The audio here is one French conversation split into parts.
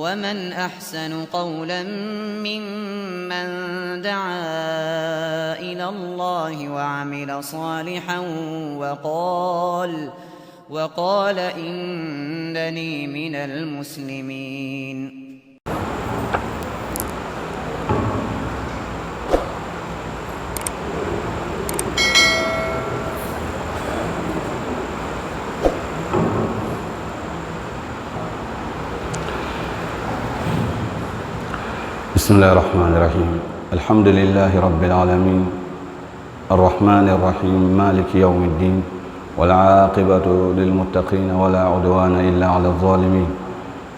ومن أحسن قولا ممن دعا إلى الله وعمل صالحا وقال إنني من المسلمين. بسم الله الرحمن الرحيم. الحمد لله رب العالمين الرحمن الرحيم مالك يوم الدين والعاقبة للمتقين ولا عدوان إلا على الظالمين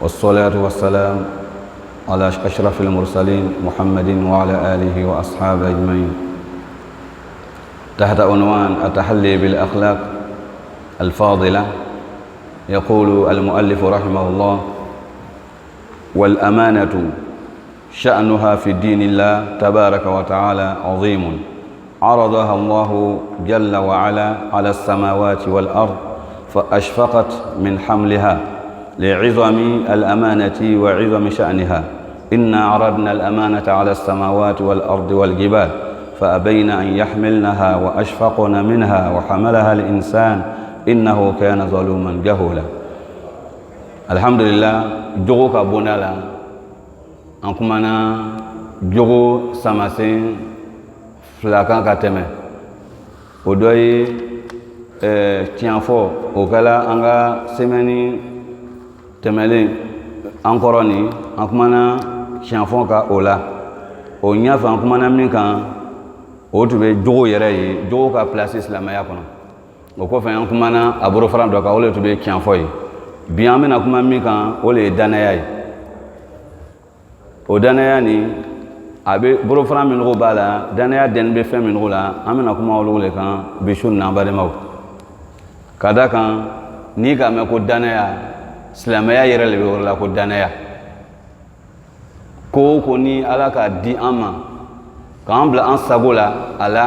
والصلاة والسلام على أشرف المرسلين محمد وعلى آله وأصحابه أجمعين تحت عنوان التحلي بالأخلاق الفاضلة. يقول المؤلف رحمه الله: والأمانة شأنها في دين الله تبارك وتعالى عظيم، عرضها الله جل وعلا على السماوات والأرض فأشفقت من حملها لعظم الأمانة وعظم شأنها. إنا عرضنا الأمانة على السماوات والأرض والجبال فأبين أن يحملنها وأشفقن منها وحملها الإنسان إنه كان ظلوما جهولا. الحمد لله جوك بونالا an kumana jogo samasen flakan ka tɛmɛ o dɔ ye tiɲɛ fɔ o kɛla an ka semaine tɛmɛlen an kɔrɔ ni an kumana tiɲɛ fɔ ka o la o ɲɛfɛ an kumana min kan o tun bɛ jogo yɛrɛ ye jogo ka place silamɛya kɔnɔ. o kɔfɛ an kumana a borofaran dɔ kan o le tun bɛ tiɲɛ fɔ ye. bi an bɛna kuma min kan o le ye danaya ye. o danaya ni a bɛ borofaran min b'a la, danaya dɛnni bɛ fɛn min la, an bɛna kuma olu le kan bi su in na an balimaw. ka da kan n'i k'a mɛn ko danaya, silamɛya yɛrɛ le bɛ yɔrɔ la ko danaya. ko o ko ni ala k'a di an ma k'an bila an sago la a la,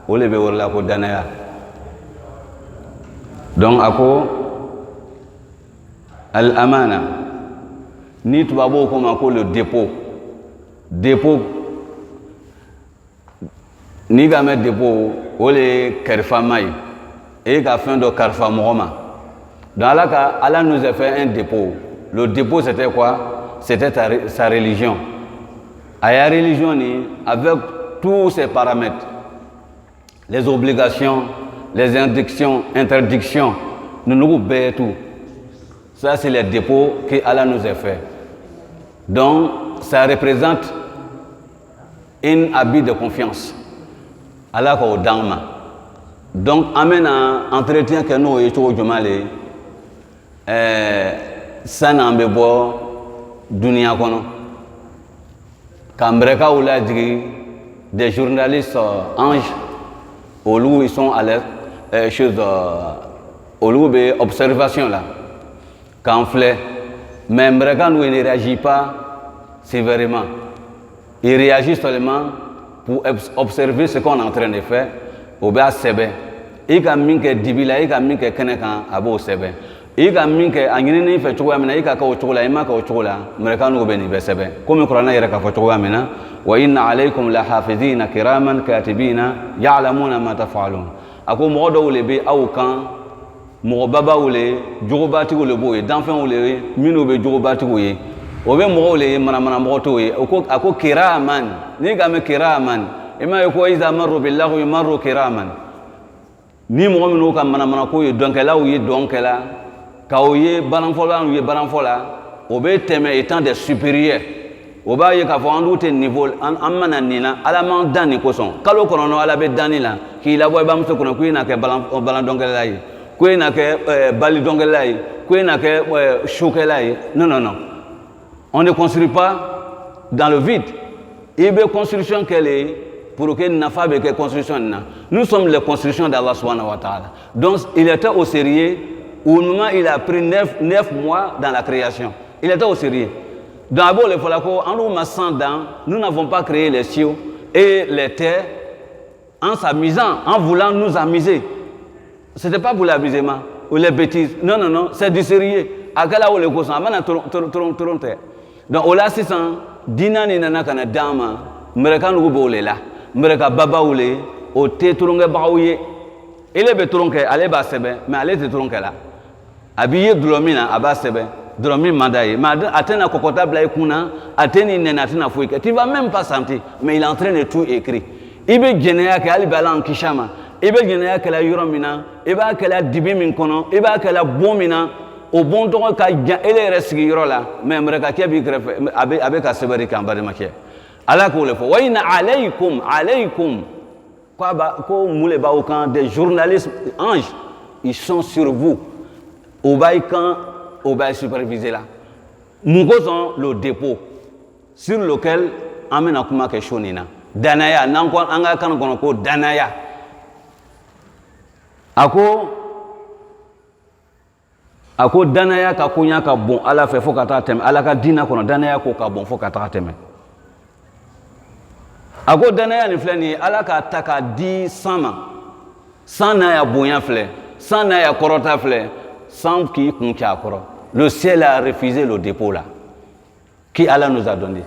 o le bɛ yɔrɔ la ko danaya. donc a ko al-amana, ni tubabu ko ma ko le dépôt. dépôt ni ka mɛn dépôt o le ye kɛrifama ye, e ka fɛn dɔ karifa mɔgɔ ma. donc ala nous a fait un dépôt. le dépôt c'était quoi? C'était sa religion. a ya religion ni avec tous ses paramètres, les obligations, les interdictions, nous bɛɛ tout. Ça c'est le dépôt que Allah nous a fait. Donc ça représente un habit de confiance. Allah ko dama. Donc amène un entretien que nous yécho jomale sana mbebo dunia kono. Kambreka ou la digi des journalistes anges au loup ils sont à l'aise chose au loup observation là. Quand mais Mbreka nous ne réagit pas sévèrement. Il réagit seulement pour observer ce qu'on est en train de faire. Au bas sebe. Il a mis que dibila, il a mis que kenekan abo sebe. Il a mis que angini fait choua mena, il a ka choula, il m'a ka choula. Mbreka nous beni be sebe. Comme Corana ira ka choua mena. Wa inna alaykum la hafizina kiraman katibina ya'lamuna ma taf'alun. Ako modo lebe au kan mɔgɔ baba wele jogobatigiw le b'o ye, danfɛnw le ye minnu bɛ jogobatigiw ye, o bɛ mɔgɔw le ye manamana mɔgɔ t'o ye. a ko kiraman, n'i ka mɛn kiraman i m'a ye ko iza marru billahi marru kiraman. ni mɔgɔ minnu ka manamana ko ye dɔnkɛlaw ye dɔnkɛla, k'aw ye balanfɔlaw ye balanfɔ la, o bɛ tɛmɛ étant des supérieurs. o b'a ye k'a fɔ an dun tɛ niveau an mana nin na, ala m'an dan nin kosɔn. kalo kɔnɔntɔn ala bɛ danni la k'i labɔ i bamuso kɔnɔ k'i na kɛ balan dɔnkɛla ye, ko e na kɛ bali dɔnkɛla ye, ko e na kɛ sukɛla ye. non non non, on ne construit pas dans le vide. I bɛ construction kɛlen pour que nafa bɛ kɛ construction na. nous sommes les constructions d'Allah subhanahu wa ta'ala. donc il était au sérieux au moment il a pris 9 mois dans la création. il était au sérieux. dans la bole fala ko en nous massant dans, nous n'avons pas créé les cieux et les terres en s'amusant, en voulant nous amuser. C'était pas pour l'amusement ou les bêtises. Non, non, non, c'est du sérieux. akala wole ko san amana toron te donc o la sisan dina ni nana kana dama mereka nugo bole la mereka baba wole o te toronge bawye ele be toronke ale ba sebe mais ale te toronke la abiye dromina aba sebe dromi mandaye mais atena kokota bla ikuna ateni nena atena fuike tu vas même pas sentir mais il est en train de tout écrit ibe genea ke ali balan kishama ibe genea ke la yoromina iba ke la dibi min kono iba ke la bomina o bon to ka ele resigi yoro la mais mereka ke bi grefe abe ka sebari kan bari make ala ko le fo wa inna alaykum ko moule ba aucun des journalistes anges ils sont sur vous au baïkan au baï supervisé là nous causons le dépôt sur lequel amena kuma ke shonina danaya nan ko anga kan kono ko danaya ako danaya ka kunya ka bon ala fe fo ka ta tem ala ka dina kono danaya ko ka bon fo ka ta tem ako danaya ni fleni ala ka ta ka di sama sana ya bonya fle sana ya korota fle sans qui kuncha koro le ciel a refusé le dépôt là qui Allah nous a donné.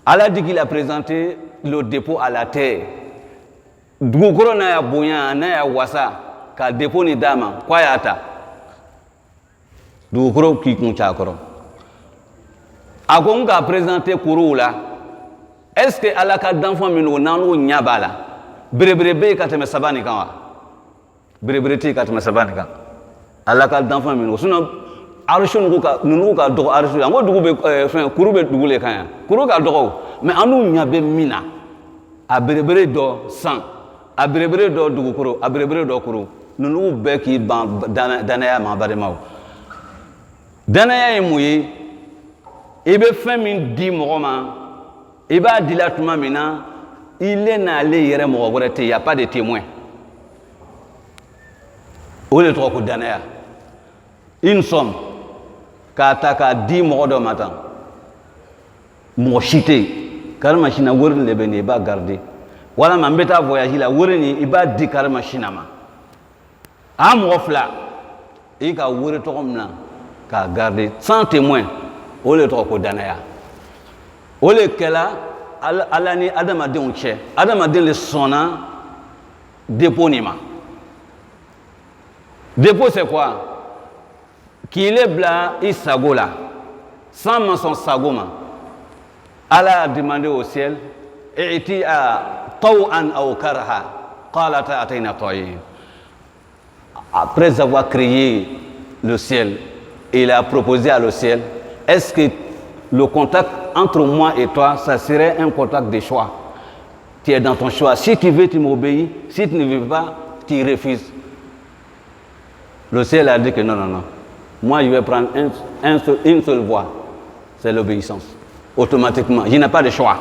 Allah dit qu'il a présenté le dépôt à la terre. Dugukoro na ya bonya na ya wasa ka dépôt ni dama kwa yata dugukoro ki kuncha koro agonga présenté kuru là est-ce que Allah ka d'enfant mino nanu nyabala brebrebe ka teme sabani kan brebrete ka teme sabani kan Allah ka d'enfant mino sinon arshon nunu ka do arshu ngo dugu be kuru be dugule kan kuru ka dogo mais anu nyabe mina a brebre do sang a brebre do dugukoro a brebre do kuru nunu be ki ban danaya ma bademaw danaya muyi ibe fami di mogoma iba dilatuma mina il est n'allé yere mo gorete il y a pas de témoin o le trop ko danaya une somme ka di mo do matan mo chité kar machine worin le bene ba garder wala ma mbeta voyage la worini iba di kar machine ma am ofla e ka wori to komna ka garder sans témoin o le trop ko danaya o le kela ala ni adama de unche adama de le sona déponima dépôt c'est quoi qu'il est blanc isagola sans son sagoma Allah a demandé au ciel iti a taw'an aw karha qalat atayna tayyib après avoir créé le ciel il a proposé à le ciel est-ce que le contact entre moi et toi ça serait un contact de choix tu es dans ton choix si tu veux tu m'obéis si tu ne veux pas tu refuses le ciel a dit que non moi je vais prendre une seule voie c'est l'obéissance automatiquement je n'ai pas de choix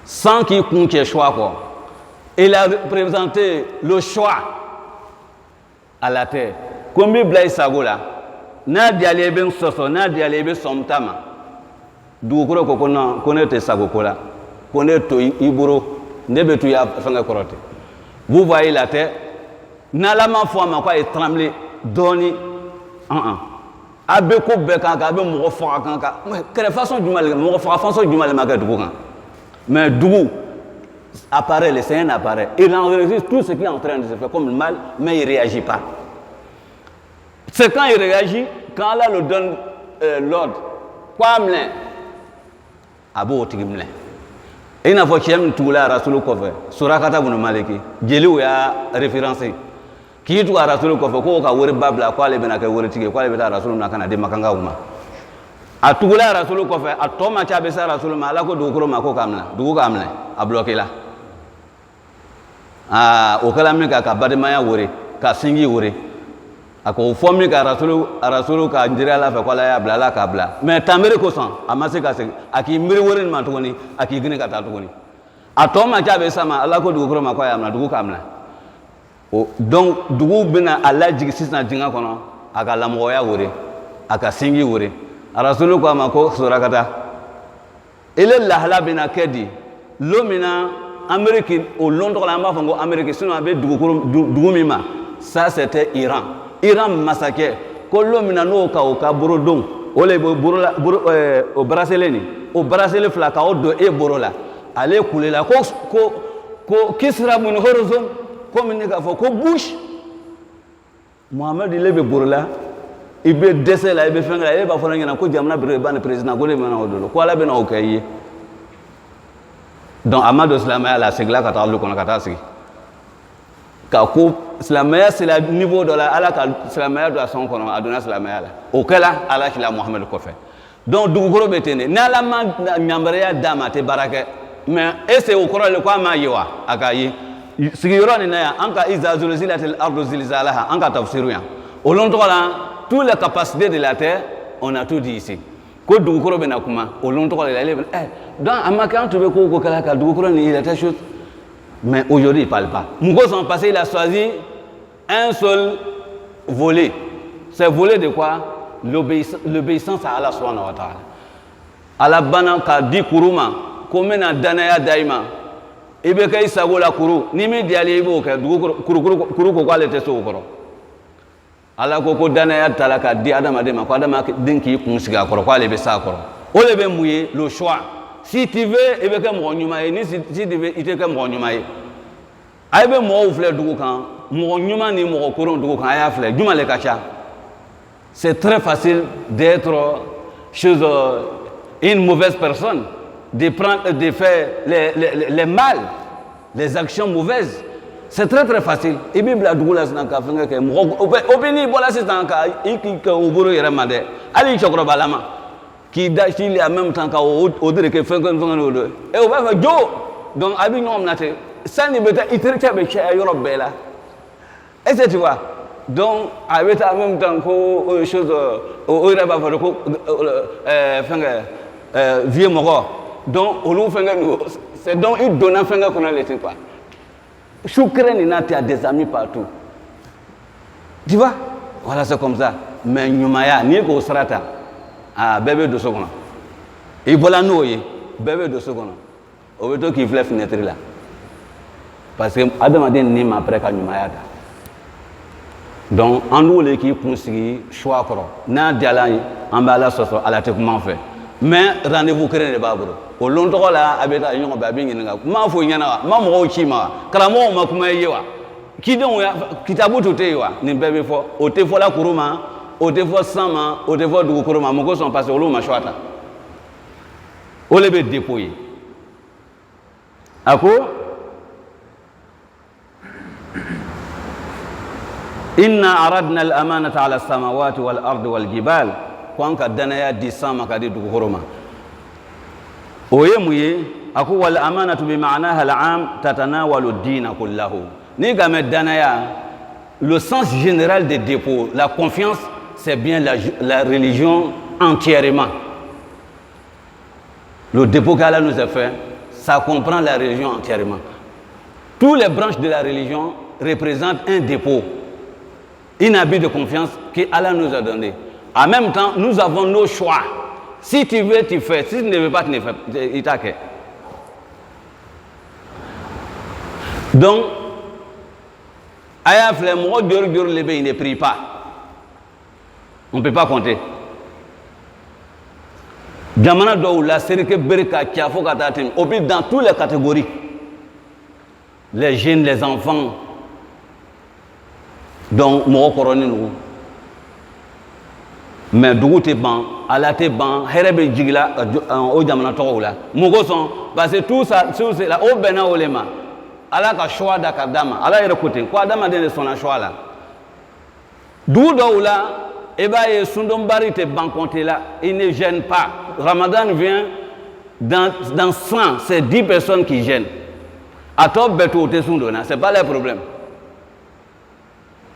sans qu'il compte le choix quoi il a présenté le choix à la terre combien blay sagola na diale ben soso na diale be somtama dugukoro ko connaître sagokola connaître iburo ndebe tu ya fanga korote vous voyez la terre na la ma foi ma quoi est tremblé doni abe ko be kan ka be mo fo kan ka quelle façon du mal mo fo façon du mal ma ka dugu kan mais dugu apparaît le Seigneur apparaît il enregistre tout ce qui est en train de se faire comme le mal mais il réagit pas c'est quand il réagit quand Allah le donne l'ordre quoi mlen abo tigimlen ina fo chem tula rasulu ko fe surakata bunu maliki jeli ya référencé ki tu rasulu ko fe ko ka wori babla ko ale bena ka wori tige ko ale beta rasulu na kana de makanga uma atugula rasulu ko fe atoma cha be sa rasulu ma ala ko du ko ma ko kamna du ko amna a bloquer la o kala mi ka badema ya wori ka singi wori ako fomi ka rasulu ka njira la fe ko la ya bla la ka bla mais tamere ko san amase ka se aki miri worin ma to ni aki gine ka ta to ni atoma cha be sama ala ko du ko ma ko ya amna du ko amna o donc dugu bena ala jigi sisna dinga kono aka lamoya wori aka singi wori rasulu ko ma ko surakata ele lahla bena kedi lomina Amérique au Londres la ma fango Amérique sinon abe dugu mima ça c'était Iran massacre ko lo mina no ka boro don o le boro la o bracelet ni o bracelet fla ka o do e boro la ale kulela ko kisra mun horizon ko min ka fo ko bouche Mohamed il be boro la ibe dese la ibe fenga e ba fona ngena ko jamna be ban président ko le mana o do ko ala be na o kayi donc Amadou Islamaya la segla ka ta lu kono ka ta sigi ka ko Islamaya c'est le niveau de la ala ka Islamaya do son kono aduna Islamaya la o kala ala kila Mohamed ko fe donc dugukoro betene na la ma nyambare dama te barake mais ese o koro le ko ma yiwa akayi sigiro ni na anka iza zulzilatil ardu zilzalaha anka tafsiru ya o lon to la toutes les capacités de la terre on a tout dit ici ko dugukoro be na kuma o lon to la le donc amaka to be ko kala ka dugukoro ni il était chose mais aujourd'hui il parle pas Mougo son passé il a choisi un seul volet c'est volet de quoi l'obéissance à Allah subhanahu wa ta'ala ala bana ka di kuruma ko mena danaya daima ibe kay sagola kuru ni mi diali ibo ka kuru ko kwale te so koro ala ko danaya talaka di adama de ma ko adama dinki kunsiga koro kwale be sa koro o le be muye le choix si tu veux ibe ka mo nyuma ni si tu veux ite ka mo nyuma ay be mo ufle dugu kan mo nyuma ni mo koro dugu kan ay afle juma le kacha. C'est très facile d'être chez une mauvaise personne, de faire les mal, les actions mauvaises. C'est très très facile. Et Bible a dit que obéni voilà c'est un cas qui oboro yeramade. Ali chokro balama qui dachili en même temps qu'au dire que fait et on va faire jo donc abi ñom naté sani beta itrete be chay Europe bela. Et tu vois donc avec en même temps que chose au Iraba ko vieux moko donc olu fenga c'est donc il donne fenga qu'on a laissé pas choukren il a des amis partout tu vois voilà c'est comme ça mais nyumaya ni ko srata ah bébé de seconde et voilà noyé bébé de seconde au veto qui voulait fenêtre là parce que adam a dit ni ma après ka nyumaya donc en nous l'équipe pour seguir choix koro na diala en bala soso ala te comment fait mais rendez-vous créé de baburo au long to la abeta yon ba bi nginga ma fo nyana ma mo chi ma kala mo ma kuma yewa ki don kitabu to te wa ni bebe fo o te fo la kuruma o te fo sama o te fo du kuruma mo ko son passé o lo ma chwata o le be déployer ako inna aradna al-amanata ala as-samawati wal ardi wal jibal kwanka danaya di sama kadi du horoma oyemuye aku wal amanatu bi ma'naha al-am tatanawalu ad-din kullahu ni game danaya le sens général des dépôts la confiance c'est bien la religion entièrement le dépôt qu'Allah nous a fait ça comprend la religion entièrement toutes les branches de la religion représentent un dépôt une habit de confiance que Allah nous a donné. En même temps, nous avons nos choix. Si tu veux, tu fais. Si tu ne veux pas, tu ne fais pas. Il t'a que. Donc, Ayaf le mot il ne prie pas. On ne peut pas compter. Jamana Doula, c'est que Berka, Kiafo Katatim, dans toutes les catégories. Les jeunes, les enfants. Donc mo koroni nu mais dugu te ban ala te ban herebe jigila o jamana to la mugo son parce que tout ça c'est la o bena olema ala ka choix da kadama ala yere côté ko adama de son choix là dugu do la e ba ye sundom bari te ban compter là il ne gêne pas Ramadan vient dans 100 c'est 10 personnes qui gênent à top beto te sundona c'est pas le problème.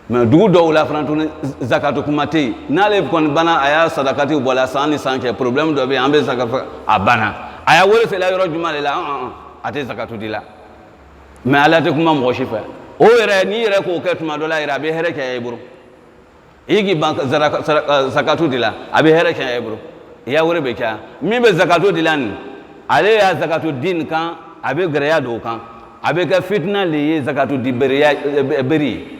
Mais d'où do la frantune zakato kumate n'ale kon bana aya sadakati bola sani sanke problème do be ambe zakafa abana aya wole c'est la yoro jumale la ate zakato dila mais ala te kuma mo shifa o yere ni yere ko ketuma do la ira be here ke ebro igi bank zakato dila abe here ke ebro ya wore be ka mi be zakato dilan ale ya zakato din kan abe greya do kan abe ka fitna li zakato di beri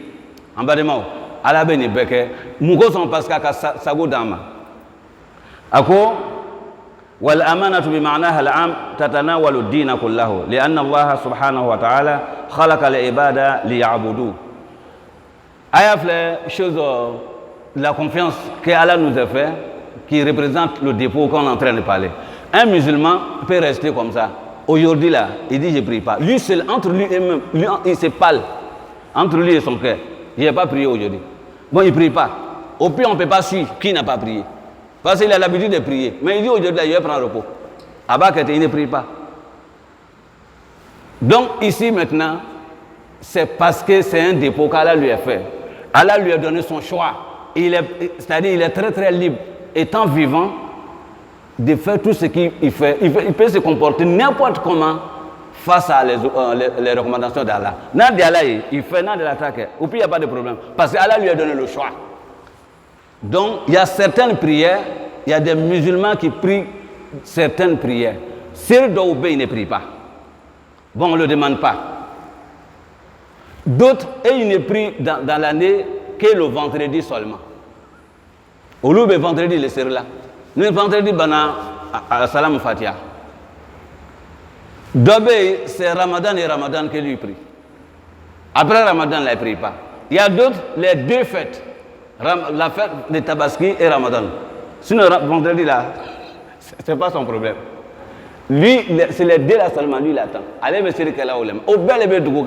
en bas de moi ala bɛ nin bɛɛ kɛ mun kosɔn parce que a ka sago d'an ma a ko wal amanatu bi ma'naha al-am tatanawalu ad-din kullahu li'anna Allah subhanahu wa ta'ala khalaqa al-ibada liya'budu aya filɛ chose la confiance que Allah nous a fait qui représente le dépôt qu'on est en train de parler. Un musulman peut rester comme ça. Aujourd'hui là, il dit je prie pas. Lui seul, entre lui et même, lui, il se parle entre lui et son cœur. Je n'ai pas prié aujourd'hui. Bon, il ne prie pas. Au pire, on ne peut pas suivre qui n'a pas prié. Parce qu'il a l'habitude de prier. Mais il dit aujourd'hui, il va prendre repos. Abakete, il ne prie pas. Donc ici maintenant, c'est parce que c'est un dépôt qu'Allah lui a fait. Allah lui a donné son choix. C'est-à-dire il est très très libre, étant vivant, de faire tout ce qu'il fait. Il peut se comporter n'importe comment face à les recommandations d'Allah. N'a Allah, il fait n'a de l'attaque. Ou puis il n'y a pas de problème. Parce qu'Allah lui a donné le choix. Donc il y a certaines prières, il y a des musulmans qui prient certaines prières. S'ils doivent obéir, ils ne prient pas. Bon, on ne le demande pas. D'autres, ils ne prient dans l'année que le vendredi seulement. Au lieu de vendredi, le là. Le vendredi, à Salam Fatiha. D'obéir, c'est Ramadan et Ramadan que lui prie. Après Ramadan, il ne prie pas. Il y a d'autres, les deux fêtes. La fête de Tabaski et Ramadan. Sinon, vendredi là, ce n'est pas son problème. Lui, c'est les deux là seulement, lui il attend. Allez, monsieur Kela Olem. Au bel et bel du coup,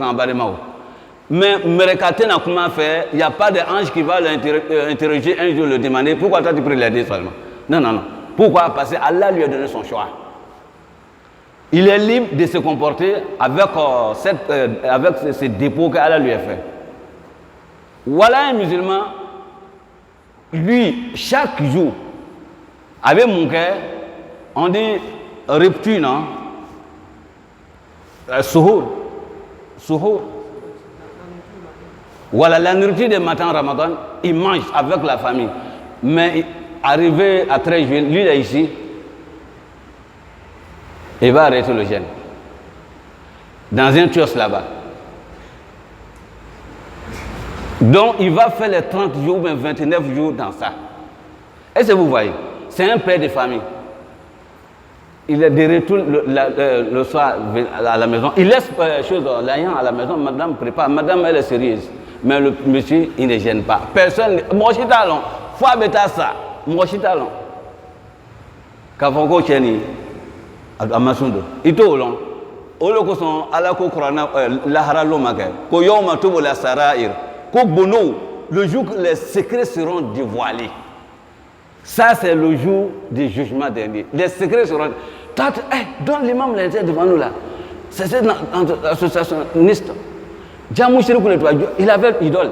mais Merekate n'a comment faire, il n'y a pas d'ange qui va l'interroger un jour, le demander pourquoi toi tu pries les deux seulement. Non, non, non. Pourquoi? Parce qu'Allah lui a donné son choix. Il est libre de se comporter avec, avec ce dépôt qu'Allah lui a fait. Voilà un musulman, lui, chaque jour, avec mon cœur, on dit rupture, non? Suhour. Suhour. Voilà, la nourriture du matin Ramadan, il mange avec la famille. Mais arrivé à 13 juillet, lui là ici, il va arrêter le jeûne. Dans un kiosque là-bas. Donc il va faire les 30 jours, même 29 jours dans ça. Est-ce que vous voyez? C'est un père de famille. Il est de retour le soir à la maison. Il laisse l'ayant à la maison. Madame prépare. Madame, elle est sérieuse. Mais le monsieur, il ne gêne pas. Personne. Moi, je suis talon. Faut habiter ça. Moi, je suis talon. Kafoko Cheni, Amasundo. Il est au long. Au lieu que son alako korana lahara lomake. Ko yoma tubo la sarair. Ko bono. Le jour que les secrets seront dévoilés. Ça, c'est le jour du jugement dernier. Les secrets seront. Donne l'imam l'intérêt devant nous là. C'est cette associationniste. Il avait idole.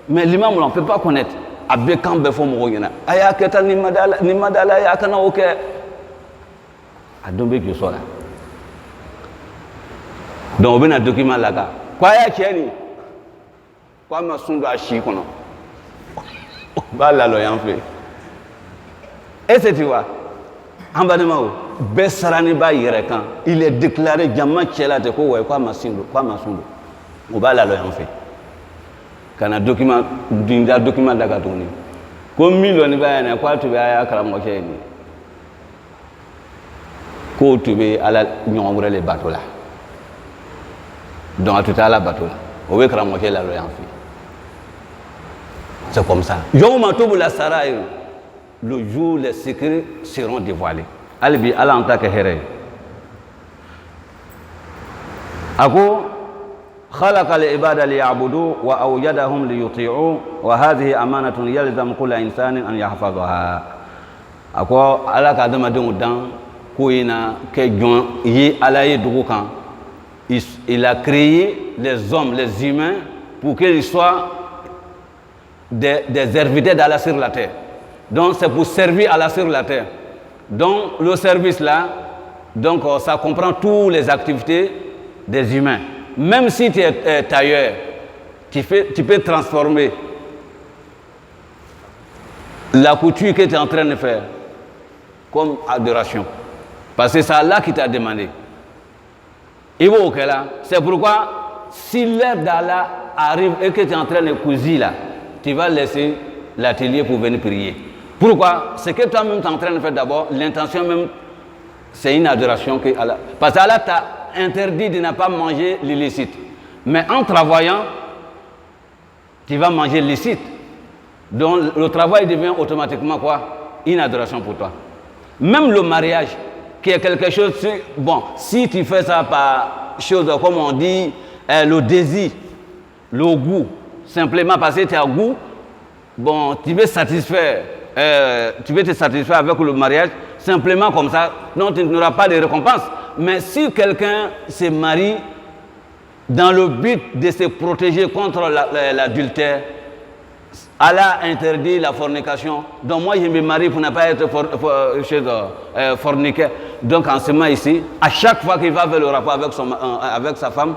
Mais l'imam, on ne peut pas connaître. Abekan befo mogoyena. Aya keta ni madala ya kana oke. Adombe ki sola. Donc on a un document là. Quoi ya kieni? Quoi ma sundu ashi kono. Ba la lo yan fait. Et c'est tu vois. En bas de moi, Bessarani ba yerekan. Il est déclaré Djamma Tchela te ko ouais quoi ma sundu. On va la lo yan fait. Quand un document d'un document d'agatoni comme million va y quoi tu vas à Karamoké ko tu vas à la nyongre les bateaux là donc tout à la bateau là au veut Karamoké la loyan fi c'est comme ça yawma tubla sarair le jour les secrets seront dévoilés albi ala en tant que héré ako خلق العباد ليعبدوا وأوجدهم ليطيعوا وهذه أمانة يلزم كل إنسان أن يحفظها أكو على كادم دون دان كوينا كجون يي على يدوكان il a créé les hommes les humains pour qu'ils soient des serviteurs d'Allah sur la terre donc c'est pour servir Allah sur la terre donc le service là donc ça comprend toutes les activités des humains. Même si tu es tailleur, tu peux transformer la couture que tu es en train de faire comme adoration. Parce que c'est Allah qui t'a demandé. C'est pourquoi si l'heure d'Allah arrive et que tu es en train de couser là, tu vas laisser l'atelier pour venir prier. Pourquoi? Ce que toi-même tu es en train de faire d'abord, l'intention même, c'est une adoration que Allah. Parce qu'Allah t'a interdit de ne pas manger l'illicite. Mais en travaillant, tu vas manger licite. Donc le travail devient automatiquement quoi? Une adoration pour toi. Même le mariage, qui est quelque chose, bon, si tu fais ça par chose, comme on dit, le désir, le goût, simplement parce que tu as goût, bon, tu veux te satisfaire avec le mariage, simplement comme ça, non, tu n'auras pas de récompense. Mais si quelqu'un se marie dans le but de se protéger contre l'adultère, Allah interdit la fornication. Donc moi je me marie pour ne pas être forniqué. Donc en ce moment ici, à chaque fois qu'il va faire le rapport avec sa femme,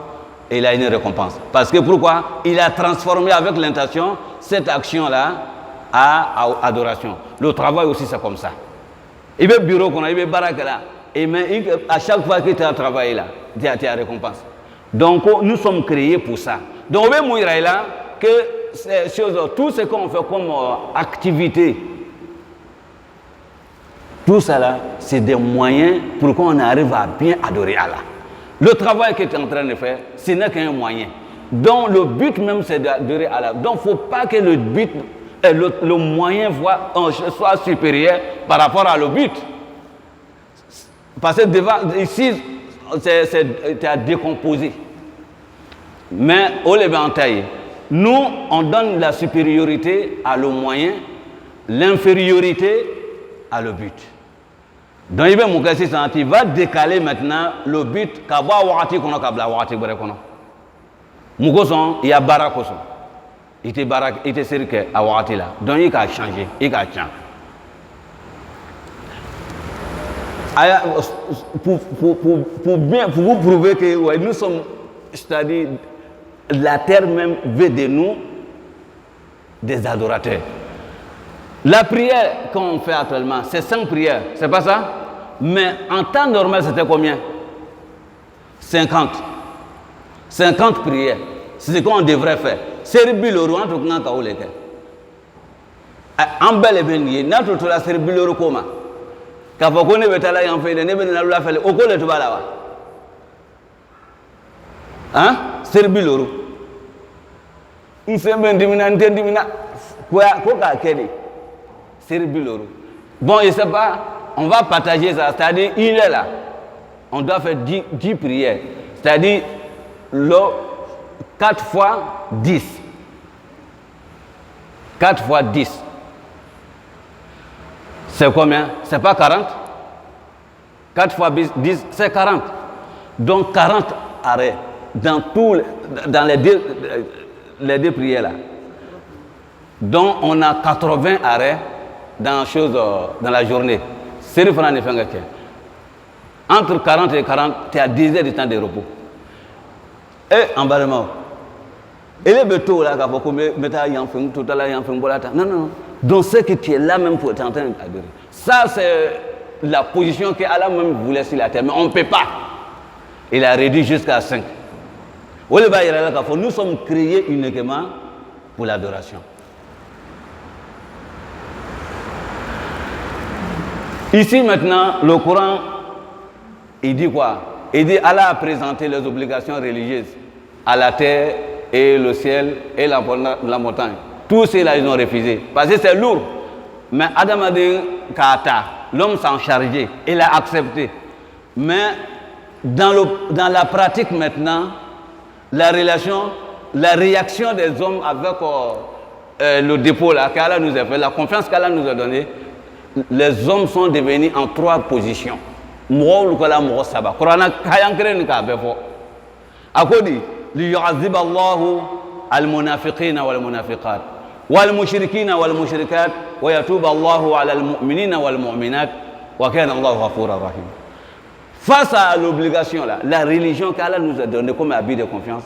il a une récompense. Parce que pourquoi? Il a transformé avec l'intention cette action-là à adoration. Le travail aussi c'est comme ça. Il y a bureau qu'on a, il y a baraque là. Et mais à chaque fois que tu as travaillé là, tu as récompense. Donc nous sommes créés pour ça. Donc on veut mourir là que tout ce qu'on fait comme activité, tout ça là, c'est des moyens pour qu'on arrive à bien adorer Allah. Le travail que tu es en train de faire, ce n'est qu'un moyen. Donc le but même c'est d'adorer Allah. Donc il ne faut pas que le but, le moyen soit supérieur par rapport à le but. Parce que ici, tu as décomposé. Mais au l'éventail, nous, on donne la supériorité à le moyen, l'infériorité à le but. Donc, il va décaler maintenant le but. Il y a barakoso. Il était sérieux à Wati là. Donc, il a changé. Il a changé. Pour vous prouver que ouais, nous sommes, c'est-à-dire, la terre même veut de nous des adorateurs. La prière qu'on fait actuellement, c'est 5 prières, c'est pas ça? Mais en temps normal, c'était combien? 50. 50 prières. C'est ce qu'on devrait faire. C'est le roi, tout le monde en bel et bien, notre la serbi le comment? Quand vous connaissez la en fait, ne venez la faire au col de Balawa. Hein? Serbi le roi. Il s'est bien diminué, quoi qu'elle Serbi le roi. Bon, je ne sais pas, on va partager ça, c'est-à-dire, il est là. On doit faire 10 prières, c'est-à-dire, 4 fois 10. 4 fois 10. C'est combien? C'est pas 40? 4 fois 10, c'est 40. Donc 40 arrêts dans les deux prières là. Donc on a 80 arrêts dans la journée. C'est le franc de fin. Entre 40 et 40, tu as 10 heures de temps de repos. Et en bas de mort. Et les bétos là, non. Donc ce que tu es là même pour être en train d'adorer. Ça c'est la position qu'Allah même voulait sur la terre. Mais on ne peut pas. Il a réduit jusqu'à 5. Nous sommes créés uniquement pour l'adoration. Ici maintenant, le Coran, il dit quoi? Il dit Allah a présenté les obligations religieuses à la terre et le ciel et la montagne. Tous ceux-là, ils ont refusé. Parce que c'est lourd. Mais Adam a dit Kata, l'homme s'en chargeait. Il a accepté. Mais dans la pratique maintenant, la réaction des hommes avec le dépôt là, qu'Allah nous a fait, la confiance qu'Allah nous a donnée, les hommes sont devenus en 3 positions. ليعذب الله المنافقين والمنافقات والمشركين والمشركات ويتوب الله على المؤمنين والمؤمنات وكان الله غفورا رحيما. Face à l'obligation là, la religion qu'Allah nous a donnée comme habit de confiance,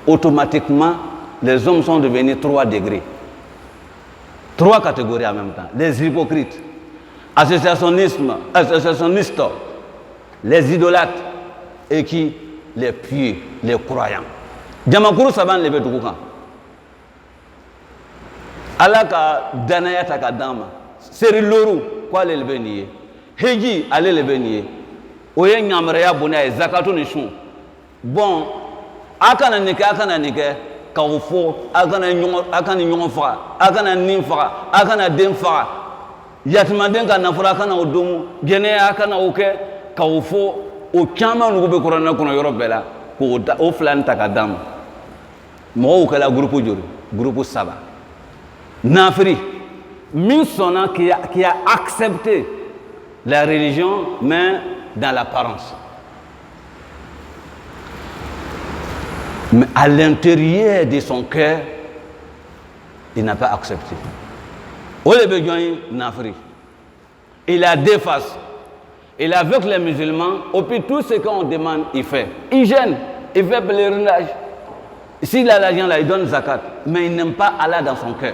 automatiquement les hommes sont devenus 3 degrés, 3 catégories en même temps. Les hypocrites, associationnistes, les idolâtres et qui les pieux, les croyants. Jamakuru Saban lebe Doukoukan. ala ka danaya ta ka d'an ma seri loru ko ale le bɛ nin ye heji ale le bɛ nin ye o ye ɲamaraya bonya ye zakatu ni sun bon a kana nin kɛ a kana nin kɛ k'aw fɔ a kana ɲɔgɔn faga a kana nin faga a kana den faga yatimaden ka nafolo a kana o domu jɛnɛya a kana o kɛ k'aw fɔ o caman nugu bɛ kuranɛ kɔnɔ yɔrɔ bɛɛ la k'o fila nin ta ka d'an ma mɔgɔw kɛla groupe joli groupe 3 nafiri min sɔnna qui a accepté la religion mais dans l'apparence. Mais à l'intérieur de son cœur, il n'a pas accepté. Il a deux faces. Il est avec les musulmans, et puis tout ce qu'on demande, il fait. Il gêne, il fait pèlerinage. S'il a l'argent là, il donne zakat. Mais il n'aime pas Allah dans son cœur.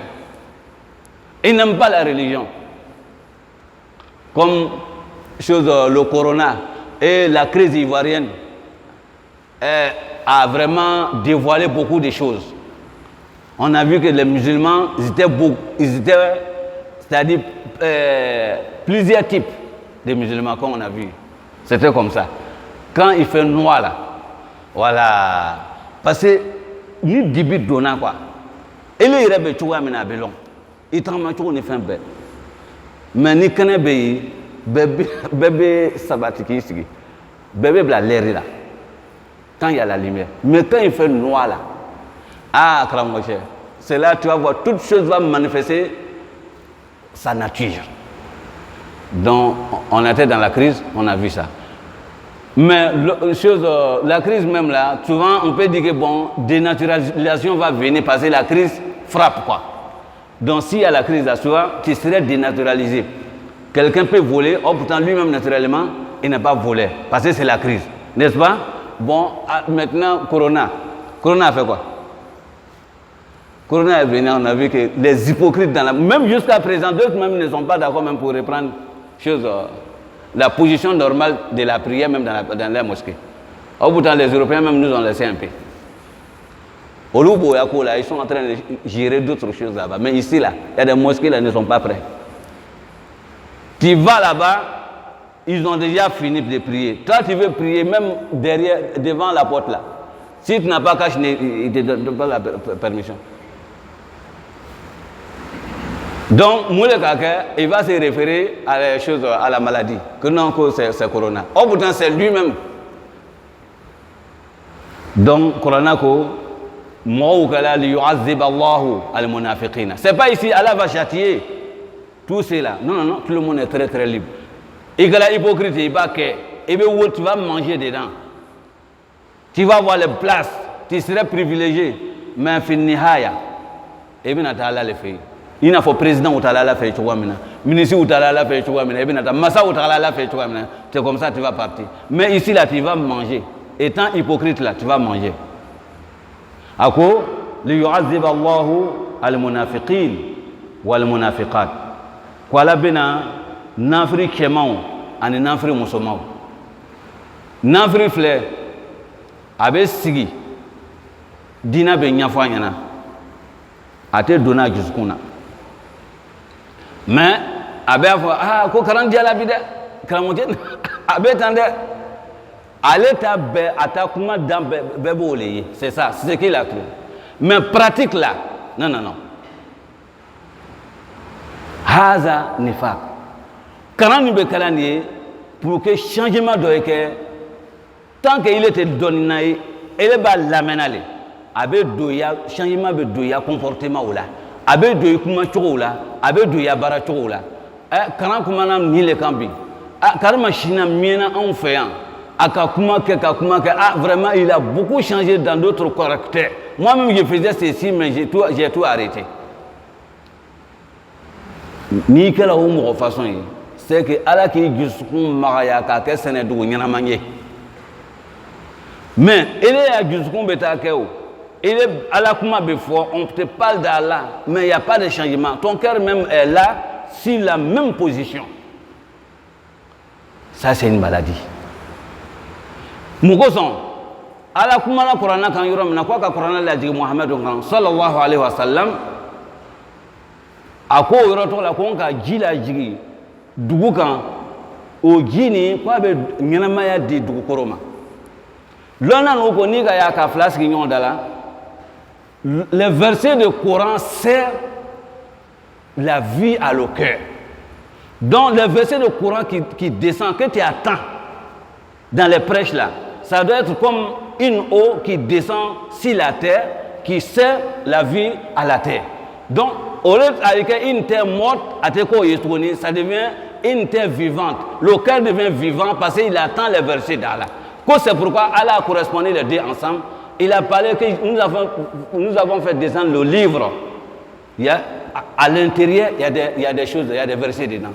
Il n'aime pas la religion. Comme le corona et la crise ivoirienne a vraiment dévoilé beaucoup de choses. On a vu que les musulmans, ils étaient c'est-à-dire plusieurs types de musulmans comme on a vu. C'était comme ça. Quand il fait noir là, voilà. Parce que ni début donnant quoi. Et les rebelles tu vois maintenant belong. Ils t'en tu on fait un bête. Mais ni connaît bébé sabbatique ici. Bébé bla l'air là. Quand il y a la lumière. Mais quand il fait noir là, ah, c'est là que tu vas voir toute chose va manifester sa nature. Donc, on était dans la crise, on a vu ça. Mais la crise même là, souvent on peut dire que bon, dénaturalisation va venir parce que la crise frappe quoi. Donc s'il y a la crise là, souvent tu serais dénaturalisé. Quelqu'un peut voler, oh pourtant lui-même naturellement, il n'a pas volé parce que c'est la crise, n'est-ce pas? Bon, maintenant Corona a fait quoi? Corona est venu, on a vu que les hypocrites même jusqu'à présent, d'autres même ne sont pas d'accord même pour reprendre la position normale de la prière même dans la mosquée. Au bout de temps, les Européens même nous ont laissé un peu. Au Loubo et à Kola, ils sont en train de gérer d'autres choses là-bas. Mais ici, là, il y a des mosquées là qui ne sont pas prêts. Tu vas là-bas, ils ont déjà fini de prier. Toi, tu veux prier même devant la porte là. Si tu n'as pas caché, ils ne te donnent pas la permission. Donc, Moulekaka, il va se référer à la chose, à la maladie, que non, que c'est Corona. Au bout d'un temps, c'est lui-même. Donc, Corona, c'est pas ici, Allah va châtier tout cela. Non, tout le monde est très très libre. Et que la hypocrite, il va que, et bien où tu vas manger dedans. Tu vas voir les places, tu serais privilégié, mais finihaya. Et bien, tu as le fait. Il n'a pas président ou la fait ministre ou la fait massa ou la fait c'est comme ça tu vas partir. Mais ici là tu vas manger. Étant hypocrite là tu vas manger. Ako li yu'azzib Allahu al-munafiqin wal munafiqat. Kwala bena nafri kemao ani nafri musomao. Nafri fle abe sigi dina be nyafo nyana. Ate dona juskuna. Mais abe fa ko karan diala bi de karamote abe tande ale ta be atakuma dans bebo leye c'est ça c'est ce qu'il a cru. Mais pratique là non haza nifaq karan ni be kalani pour que changement doit que tant qu'il était donné il va l'amener abe doya changement be doya comportement ou là abe doya kuma chogo là abe doya bara chogo là karan kuma na ni le kambi karma china miena en fait aka kuma ke vraiment il a beaucoup changé dans d'autres caractères. Moi-même je faisais ceci mais j'ai tout arrêté. Ni kala o mo façon c'est que ala ki jusqu'on maraya ka ke senedu nyana mangé. Mais il est à jusqu'on beta ke o. Il est à la kuma before on te parle d'Allah mais il n'y a pas de changement. Ton cœur même est là sur la même position. Ça c'est une maladie. Mukoson ala kuma na Qur'an kan yoro na kwa ka Qur'an la jigi Muhammadu sallallahu alaihi wasallam a ko yɔrɔ tɔgɔ la ko n ka ji la jigi dugu kan o ji nin k'a bɛ ɲɛnamaya di dugukolo ma lɔnna n'o ko n'i ka y'a ka fila sigi ɲɔgɔn da la les versets de Coran servent la vie à le cœur. Donc les versets de Coran qui descendent, que tu attends dans les prêches là, ça doit être comme une eau qui descend sur la terre, qui sert la vie à la terre. Donc, au lieu avec une terre morte, ça devient une terre vivante. Le cœur devient vivant parce qu'il attend les versets d'Allah. C'est pourquoi Allah a correspondu les deux ensemble. Il a parlé que nous avons fait descendre le livre. À l'intérieur, il y a des choses, il y a des versets dedans.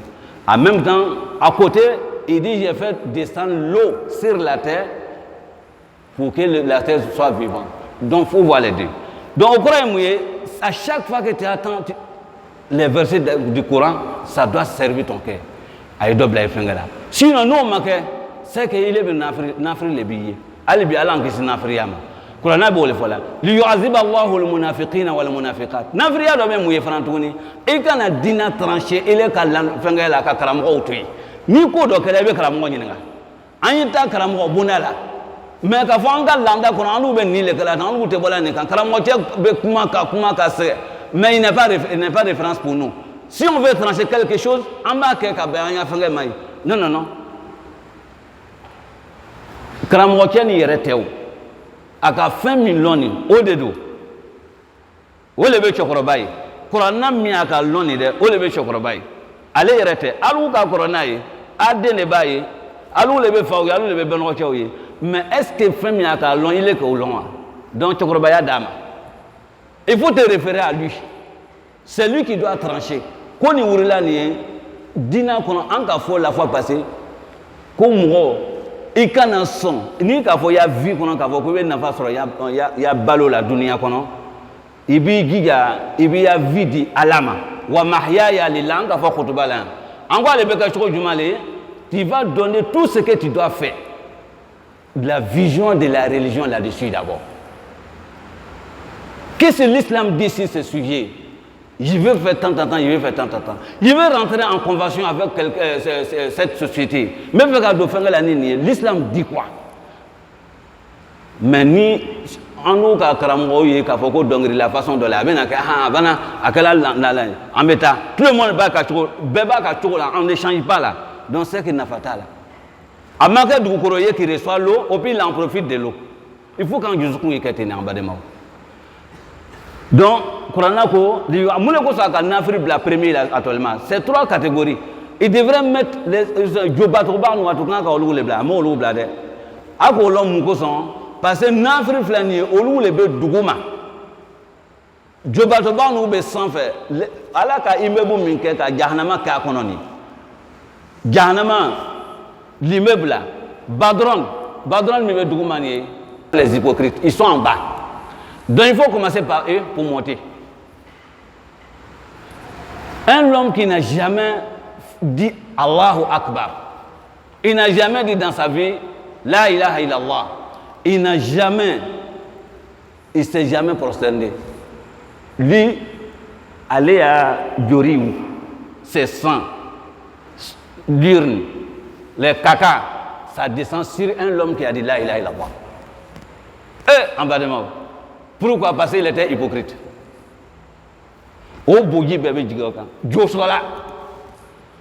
En même temps, à côté, il dit j'ai fait descendre l'eau sur la terre pour que la terre soit vivante. Donc, il faut voir les deux. Donc, au Coran, à chaque fois que tu attends les versets du Coran, ça doit servir ton cœur. Sinon, nous, c'est qu'il est nafri les billets. Ali bi Allah ngisi nafriyama. Qur'ana bo le fola. Li yu'azib Allahu al-munafiqina wal munafiqat. Nafriya do me muye frantuni. E kana dina trancher ele ka fenga la ka karamo outui. Ni ko do kala be karamo nyinga. Anyita karamo bunala. Mais ka fanga landa Qur'anu be ni le kala tan lu te bola ni kan karamo te be kuma ka se. Mais il n'est pas référence pour nous. Si on veut trancher quelque chose, en bas que ka be anya fenga mai. Non. Karamɔgɔ cɛ ni yɛrɛ tɛ o a ka fɛn min lɔn nin o de don o de bɛ cɛkɔrɔba ye kuranna min a ka lɔn nin dɛ o de bɛ cɛkɔrɔba ye ale yɛrɛ tɛ alu ka kɔrɔ n'a ye a den de b'a ye alu de bɛ faw ye alu de bɛ bɛnɔgɔcɛw ye mais est ce que fɛn min a ka lɔn il est k'o lɔn wa donc cɛkɔrɔbaya d'a ma il faut te référer à lui c'est lui qui doit trancher ko nin wurila nin ye diinɛ kɔnɔ an ka fɔ la fois passée ko mɔgɔ i kana sɔn ni k'a fɔ i y'a vie kɔnɔ k'a fɔ ko i bɛ nafa sɔrɔ i y'a balo la duniya kɔnɔ i b'i jija i b'i ya vie di Ala ma wa mahyaya lillah an k'a fɔ kutuba la yan an ko ale bɛ kɛ cogo jumɛn le tu vas donner tout ce que tu dois faire de la vision de la religion là-dessus d'abord. Qu'est-ce que l'islam dit sur ce sujet? Je veux faire tant, je veux faire tant. Je veux rentrer en convention avec cette société. Même l'islam dit quoi? Mais ni en nous la façon de la tout le monde on n'échange pas là. Donc c'est qu'il n'a pas là. À manquer de courrier qui reçoit l'eau, au pire il en profite de l'eau. Il faut qu'un juge ait en bas de moi. Donc, c'est trois catégories. Il devrait mettre les Jobatroba ou Atukan ou les blancs, ou blade. À Colomb Moukosson, parce que Nafri Flanier, ou les bêtes Dougouma. Jobatroba ou bé sans faire. Alaka immeuble Minket à Gahanama Kakononi. Gahanama, l'immeuble là, Badron Mime Dougoumani, les hypocrites, ils sont en bas. Donc il faut commencer par eux pour monter. Un homme qui n'a jamais dit Allahu Akbar, il n'a jamais dit dans sa vie La ilaha illallah, il s'est jamais prosterné. Lui, aller à Djoriou, ses sangs, l'urne, les caca, ça descend sur un homme qui a dit La ilaha illallah. Et en bas de moi. Pourquoi? Parce qu'il était hypocrite. Au bogi bébé jigoka. Josola.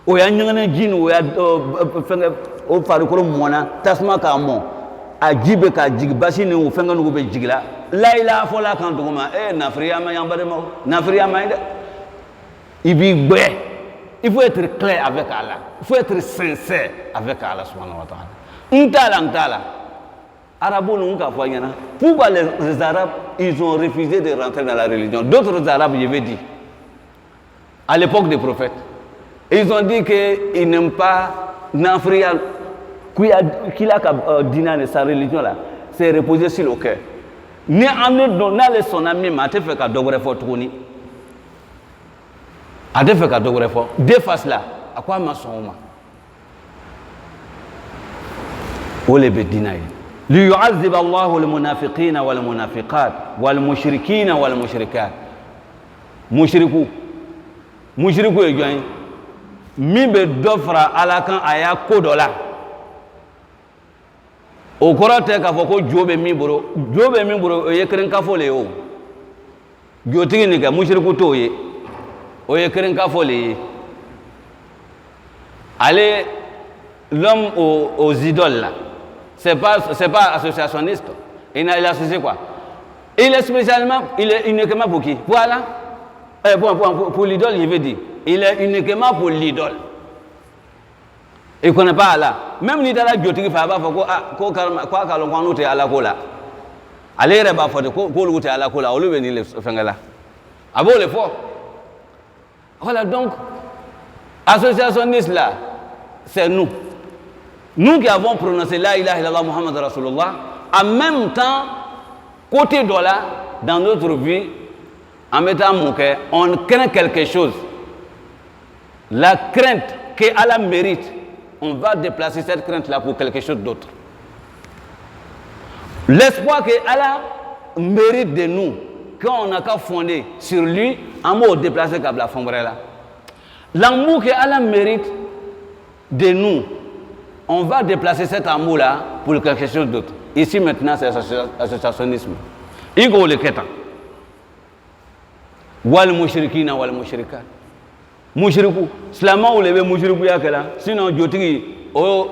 O ya nyangana jinu o ya fenga o faru ko mona tasma ka mo. A jibe ka jig basini o fenga no be jigla. La ilaha fola kan duguma nafriya ma yambare mo. Nafriya ma inde. Ibi gbe. Il faut être clair avec Allah. Il faut être sincère avec Allah subhanahu wa ta'ala. Ntala. Pourquoi les Arabes ils ont refusé de rentrer dans la religion? D'autres Arabes, je vais dire, à l'époque des prophètes, ils ont dit qu'ils n'aiment pas Nafriya, qu'il a dit sa religion là, c'est reposé sur le cœur. Ni en son ami, mais tu fais qu'à dogre fort tourner. À deux fait qu'à dogre fort. Deux faces là, à quoi m'a son homme? Où les bédinaïs? ليعذب الله المنافقين والمنافقات والمشركين والمشركات مشركو mushriku ye jɔn ye min bɛ dɔ fara ala kan a y'a ko dɔ la o kɔrɔ tɛ k'a fɔ ko jo bɛ min bolo o ye kerenkafo le ye o jotigi nin kɛ mushriku t'o ye o ye kerenkafo le ye ale l'homme aux idoles là c'est pas associationniste il a associé quoi il est spécialement il est uniquement pour qui pour Allah pour l'idole je veux dire il est uniquement pour l'idole il ne connaît pas Allah même ni dara jotigi fa ba fɔ ko ko kalon ko anu tɛ Allah ko la ale yɛrɛ b'a fɔ de ko olu tɛ Allah ko la olu bɛ nin le fɛngɛ la a b'o le fɔ voilà donc associationniste là c'est nous qui avons prononcé la ilaha illallah Muhammad Rasulullah en même temps côté de là dans notre vie en mettant mon cœur on craint quelque chose la crainte que Allah mérite on va déplacer cette crainte là pour quelque chose d'autre l'espoir que Allah mérite de nous quand on n'a qu'à fonder sur lui en mot déplacer comme la fondre là l'amour que Allah mérite de nous on va déplacer cet amour là pour quelque chose d'autre ici maintenant c'est l'associationnisme il go le keta wal mushrikina wal mushrikat mushriku silama ou lebe mushriku ya kala sinon jotigi o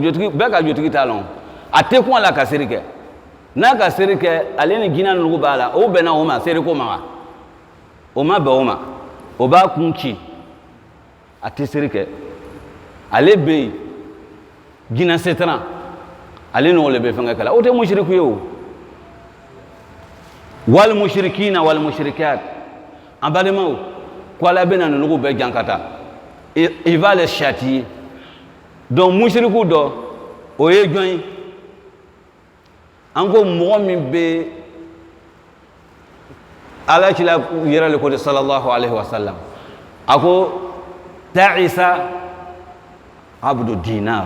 jotigi beka jotigi talon ate ko la kasirike na kasirike ale ni gina nugo bala o bena o ma seriko ma o ma ba o ma o ba kunchi ate serike ale be gina setran ale no lebe fanga kala o te mushriku yo wal mushrikina wal mushrikat abadema ko la bena nugo be jankata il va les châtier donc mushriku do o ye join anko mo min be ala kila yira le ko de sallallahu alayhi wa sallam ako ta'isa abdu dinar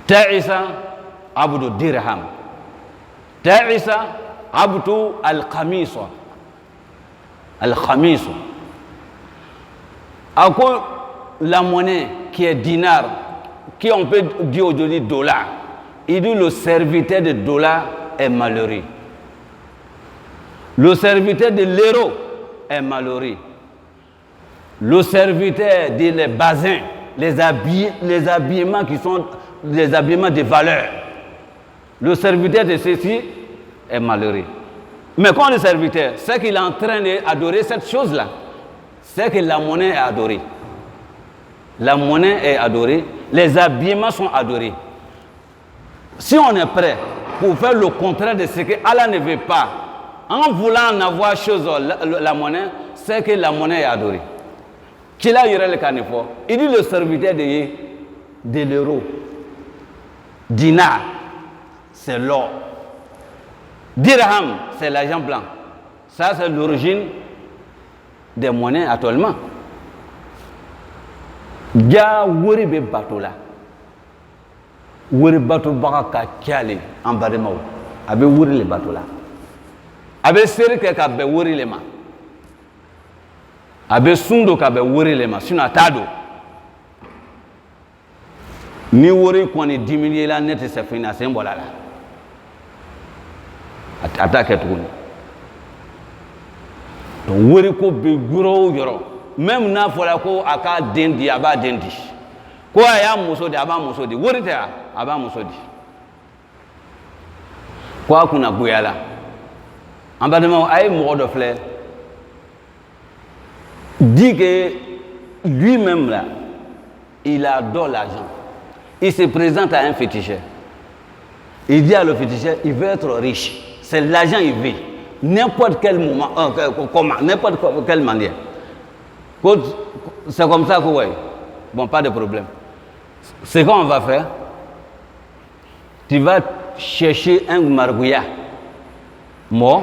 ta'isa abdu dirham ta'isa abdu al-khamisa ako la monnaie qui est dinar qui on peut dire aujourd'hui dollar il dit le serviteur de dollar est malheureux le serviteur de l'euro est malheureux le serviteur des bazins les habillements qui sont des habillements de valeur le serviteur de ceci est malheureux mais quand le serviteur c'est qu'il est en train d'adorer cette chose là c'est que la monnaie est adorée la monnaie est adorée les habillements sont adorés si on est prêt pour faire le contraire de ce que Allah ne veut pas en voulant en avoir chose la monnaie c'est que la monnaie est adorée qu'il a eu le canifort il dit le serviteur de l'euro dinar c'est l'or dirham c'est l'argent blanc ça c'est l'origine des monnaies actuellement ja wori be bateau là wori bateau baka ka kiale en bademaw abe wori le bateau là abe seri ke ka be wori le ma abe sundo ka be wori le ma sina tado ni wori ko ni 10 millions la net c'est financé mbola la attaque tout donc wori ko be guro yoro même n'a fola ko aka dendi aba dendi ko aya muso de aba muso de wori ta aba muso de ko kuna goyala ambadement ay mo do fleur dit que lui-même là il adore l'argent il se présente à un féticheur il dit à le féticheur il veut être riche c'est l'argent il veut n'importe quel moment comment n'importe quelle manière c'est comme ça que ouais bon pas de problème ce qu'on va faire tu vas chercher un margouillat mort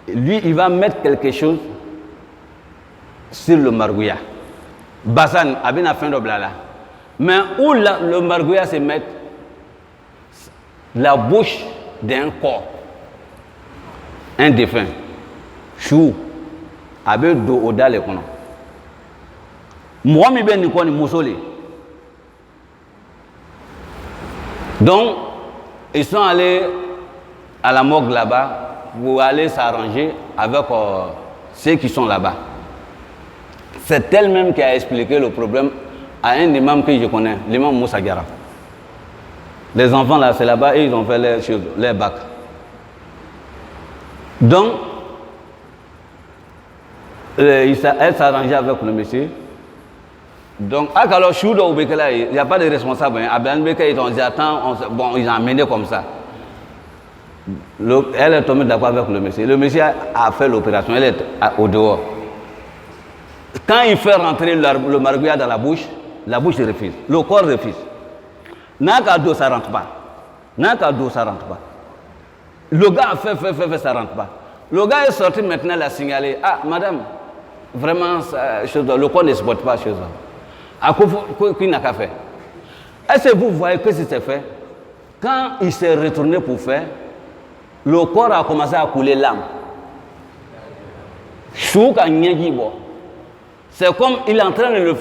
lui il va mettre quelque chose sur le margouillat Bassan abina fin de blala mais où le margouillat se met la bouche d'un corps un défunt chou a bɛ don o da le kɔnɔ mɔgɔ min bɛ nin kɔni muso le donc ils sont allés à la morgue là-bas pour aller s'arranger avec ceux qui sont là-bas. C'est elle-même qui a expliqué le problème à un imam que je connais, l'imam Moussa Diarra. Les enfants là, c'est là-bas et ils ont fait les bacs. Donc, elle s'arrangeait avec le monsieur. Donc, alors, il n'y a pas de responsable. Ils ont dit, attends, bon, ils ont amené comme ça. Elle est tombée d'accord avec le monsieur. Le monsieur a fait l'opération, elle est au dehors. Quand il fait rentrer le marguerite dans la bouche refuse. Le corps refuse. Nakado, ça ne rentre pas. Nakado, ça ne rentre pas. Le gars a fait, ça ne rentre pas. Le gars est sorti maintenant, il a signalé. Ah, madame, vraiment, le corps ne supporte pas chez ça. À quoi qu'il n'a qu'à faire. Est-ce que vous voyez que c'est fait? Quand il s'est retourné pour faire, le corps a commencé à couler l'âme. C'est comme il est en train de lui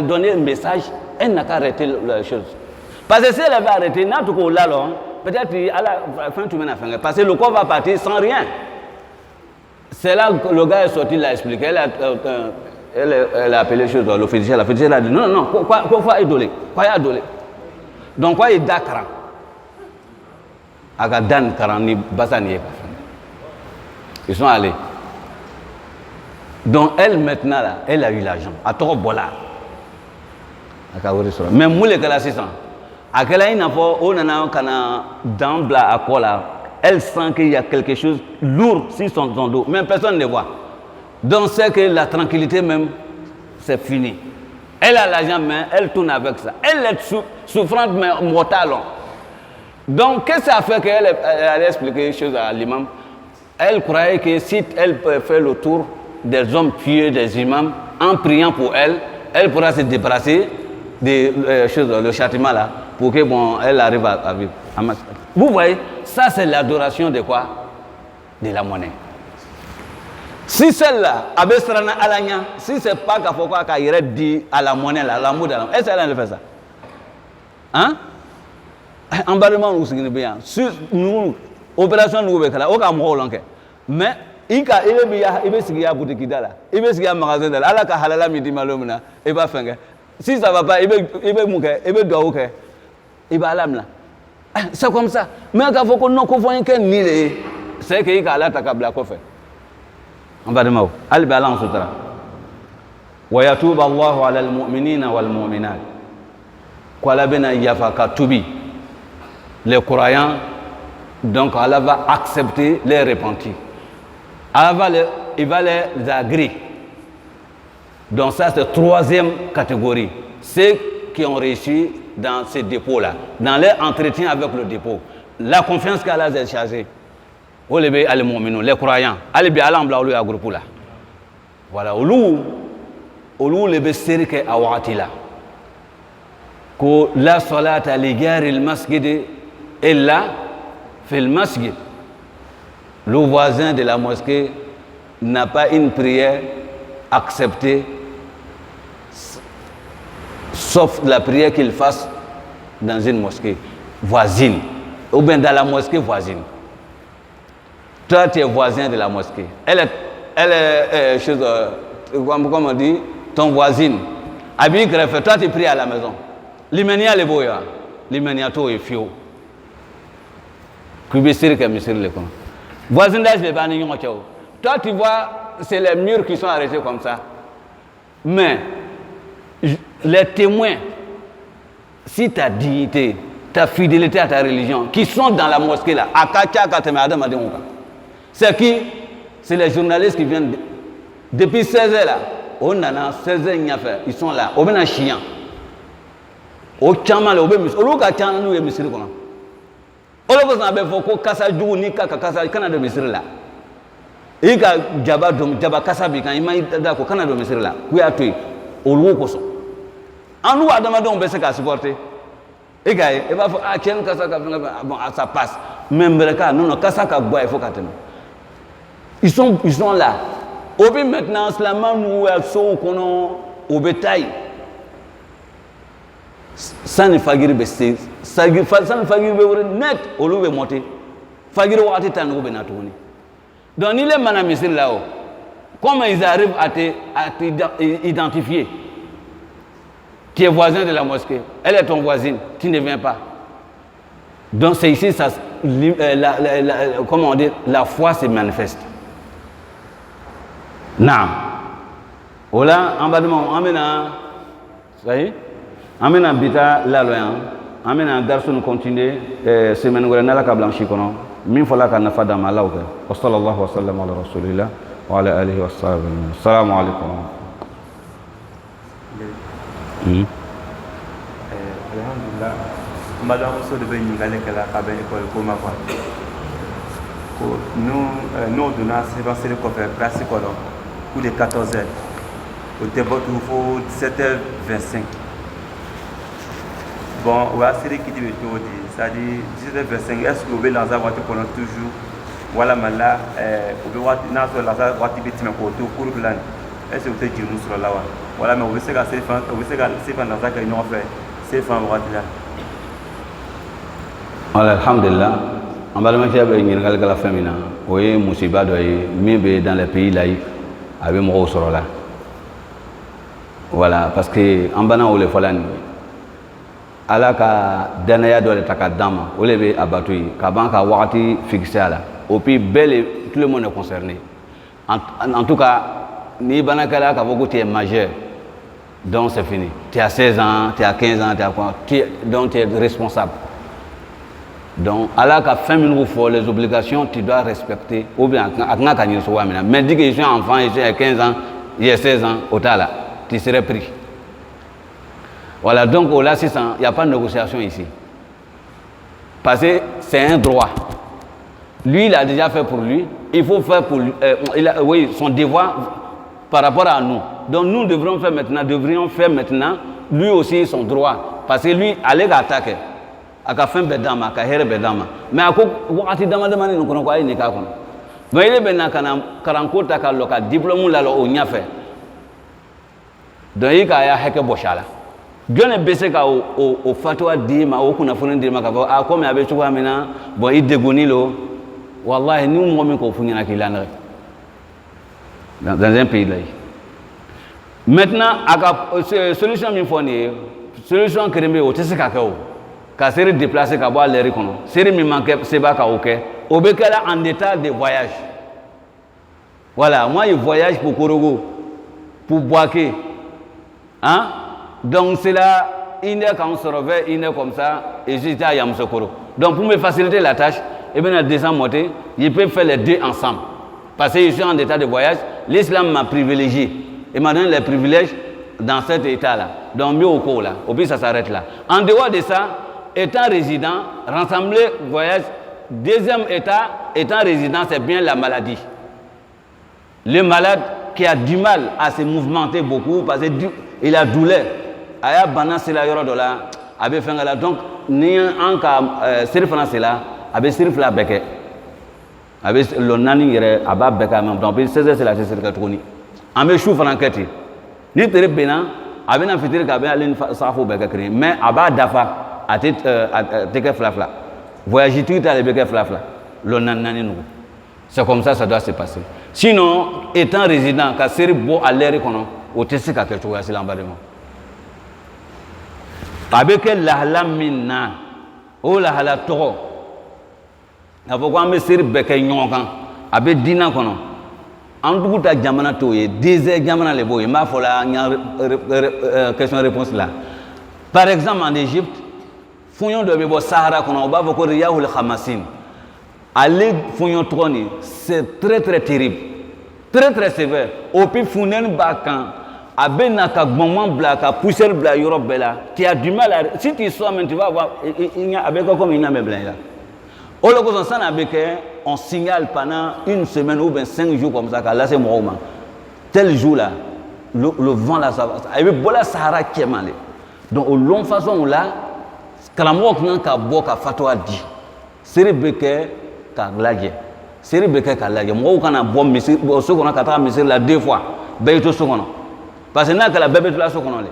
donner un message, elle n'a qu'à arrêter la chose. Parce que si elle avait arrêté, peut-être à la fin tu m'en as. Parce que le corps va partir sans rien. C'est là que le gars est sorti, il a expliqué. Elle a appelé l'officier. L'officier a dit non, quoi idoler? Quoi idoler? Donc, quoi il d'accord? Agadan Karani Basani. Ils sont allés. Donc elle maintenant là, elle a eu l'argent. À trop bola. Mais moi les gars 600. À quel âge on a kana d'ambla à quoi là? Elle sent qu'il y a quelque chose lourd sur son dos. Même personne ne voit. Donc c'est que la tranquillité même, c'est fini. Elle a l'argent mais elle tourne avec ça. Elle est souffrante mais mortale. Donc, qu'est-ce que ça fait qu'elle allait expliquer quelque chose à l'imam? Elle croyait que si elle peut faire le tour des hommes pieux, des imams, en priant pour elle, elle pourra se débarrasser des choses, le châtiment là, pour que bon, elle arrive à vivre. Vous voyez, ça c'est l'adoration de quoi? De la monnaie. Si celle-là, Abesrana Alanya, si c'est pas qu'il aurait dit à la monnaie, là, l'amour de la monnaie, est-ce qu'elle a fait ça? Hein? Embarrassement nous signe bien. Sur nous opération nous avec là, aucun mot longue. Mais il veut signer boutique là. Il veut signer magasin là. Allah ka halala midi malomna. Il va faire. Si ça va pas, il veut mouker, il veut doit ok. Il va alam là. C'est comme ça. Mais quand faut qu'on non qu'on voit que ni les c'est que il a la takabla ko fait. Embarrassement. Al balance sutra. Wa yatub Allahu ala al-mu'minina wal mu'minat. Kwa la bena yafaka tubi. Les croyants, donc Allah va accepter les repentis. Allah il va les agréer. Donc ça c'est la troisième catégorie. Ceux qui ont réussi dans ces dépôts-là, dans leur entretien avec le dépôt. La confiance qu'Allah a chargée. Les croyants. Voilà. Les besseri que awatila. Que la salat à l'égard du masjid. Et là, fait le masjid. Le voisin de la mosquée n'a pas une prière acceptée, sauf la prière qu'il fasse dans une mosquée voisine, ou bien dans la mosquée voisine. Toi, tu es voisin de la mosquée. Elle est comme on dit, ton voisine. Toi, tu pries à la maison. L'imania le boya, l'imania to est fio. Voisinage, toi, tu vois, c'est les murs qui sont arrêtés comme ça. Mais les témoins, si ta dignité, ta fidélité à ta religion, qui sont dans la mosquée là, c'est qui? C'est les journalistes qui viennent depuis 16 heures là. On a 16 heures, ils sont là. On a un chien. Au Tchamal, au Bémis, au Lokachan, nous, nous sommes là. Olo ko be foko kasa jugu ni kaka kasa kana do misiri la ika jaba kasa bi kan imai da ko kana do misiri la ku ya toy olu ko so anu adama don be se ka supporter ika e ba fo a ken kasa ka bon ça passe même breka non kasa ka boy faut ka teme ils sont là Au puis maintenant, Slaman nous a au bétail. Ça ne fagir besté. Ça ne fagir net, au loup est monté. Fagir ou até tan ou benatouni. Donc, il est manamisé là-haut. Comment ils arrivent à t'identifier? Tu es voisin de la mosquée. Elle est ton voisine. Tu ne viens pas. Donc, c'est ici, ça, comment on dit, la foi se manifeste. Non. Voilà, en bas de mon, amena, ça y est, amena bita la loin, amena garçon nous continue, semaine où on a la câble en chiconon, min faut la canne fa dans ma lauque. Wa sallallahu wa sallam ala rasulillah wa ala alihi wa sallam. Assalamu alaikum. Alhamdulillah, madame so de venir à l'école à ben école comme avant. Nous donnons c'est passé le coffre classique pour les 14 heures. Au début il faut 17h25. Bon, on va essayer qui dit tout dit, c'est-à-dire 17h25. Est-ce que vous voulez lancer voiture pendant toujours? Voilà, mais là, vous voulez lancer la voiture petit mais pour tout court plan. Est-ce que vous êtes du sur là? Voilà, mais vous savez que c'est fan, vous savez que c'est fan dans ça qu'ils ont fait. C'est fan voiture là. Alhamdulillah. En bas de ma chère, il y a une famille. Oui, Moussiba doit y dans les pays là, avec mon sur là. Voilà, parce que en bas où les folani, ala ka danaya doit être à dama, où les abattus, qu'avant qu'à wakati fixé là. Au pays bel tout le monde est concerné. En tout cas, ni banakala qu'avant que tu es majeur, donc c'est fini. Tu as 16 ans, tu as 15 ans, tu as quoi, donc tu es responsable. Donc, alors qu'à fin minute fois les obligations, tu dois respecter. Ou bien, mais dis que je suis enfant, je suis 15 ans, j'ai 16 ans, au là, tu serais pris. Voilà, donc là, il n'y a pas de négociation ici. Parce que c'est un droit. Lui, il a déjà fait pour lui, il faut faire pour lui, oui, son devoir par rapport à nous. Donc, nous devrions faire maintenant, lui aussi, son droit. Parce que lui, allez attaquer. Aka fin bedama ka here bedama mais ako wakati dama ni kono ko ay ni ka kono mais ile benna kana karanko ta ka loka diplôme la lo o nyafe donc yi ka ya heke boshala jone bese ka o fatwa di ma o kuna funin di ma ka ko a ko me abe chuwa mina bo i degoni lo wallahi ni mo min ko funyana ki lana dans un pays là maintenant aka solution min foni solution kerembe o tese ka ko ka série déplacé ka boire l'air kono série mi manquait c'est pas ka OK au bekala en état de voyage voilà moi je voyage pour Korogo pour Boaké hein donc c'est là une heure quand on se réveille une heure comme ça et j'étais à Yamoussoukro donc pour me faciliter la tâche et bien à descendre monter je peux faire les deux ensemble parce que je suis en état de voyage l'islam m'a privilégié et m'a donné les privilèges dans cet état là donc mieux au cours là au plus ça s'arrête là en dehors de ça étant résident, rassembler voyage. Deuxième état, étant résident, c'est bien la maladie. Le malade qui a du mal à se mouvementer beaucoup parce qu'il a douleur. Aya bana c'est la yoro dola, abe fengala donc ni en cas serifana c'est là, abe serif la beke. Abe le nani yere aba beka même donc 16 c'est la c'est que troni. Abe chou franketi. Ni tere bena, abe na fitir ka be alen safo beke kri, mais aba dafa à teke flafla. Voyager tout à l'ébeke flafla. C'est comme ça ça doit se passer. Sinon, étant résident, quand c'est beau à l'air qu'on au test qu'à quelque chose là en bas de moi. Avec la minna, oh la toro. Avocat me sert beke nyongan, avec dina qu'on en tout cas jamana toye, désert jamana les boy, ma fola question réponse là. Par exemple en Égypte. Fouillon de Bebo Sahara qu'on a au Riyahoul Hamasin. Aller fouillon trône, c'est très très terrible, très très sévère. Au plus founen bakan, à benaka moment black, à pousser le bla Europe bella, qui a du mal à. Si tu sors maintenant, tu vas voir, il y a avec comme il y a même blanc là. Au lieu qu'on s'en avec on signale pendant une semaine ou bien 5 jours comme ça, là c'est mon moment. Tel jour là, le vent là ça va. Et puis voilà Sahara qui est mal. Donc au long façon là. Kalamok nan ka bo ka fatwa di. Sere beke ka lage. série bɛ kɛ k'a lajɛ mɔgɔw kana bɔ misiri so kɔnɔ ka taga misiri la 2 fois bɛɛ y'i to so kɔnɔ parce que n'a kɛra bɛɛ bɛ to la so kɔnɔ de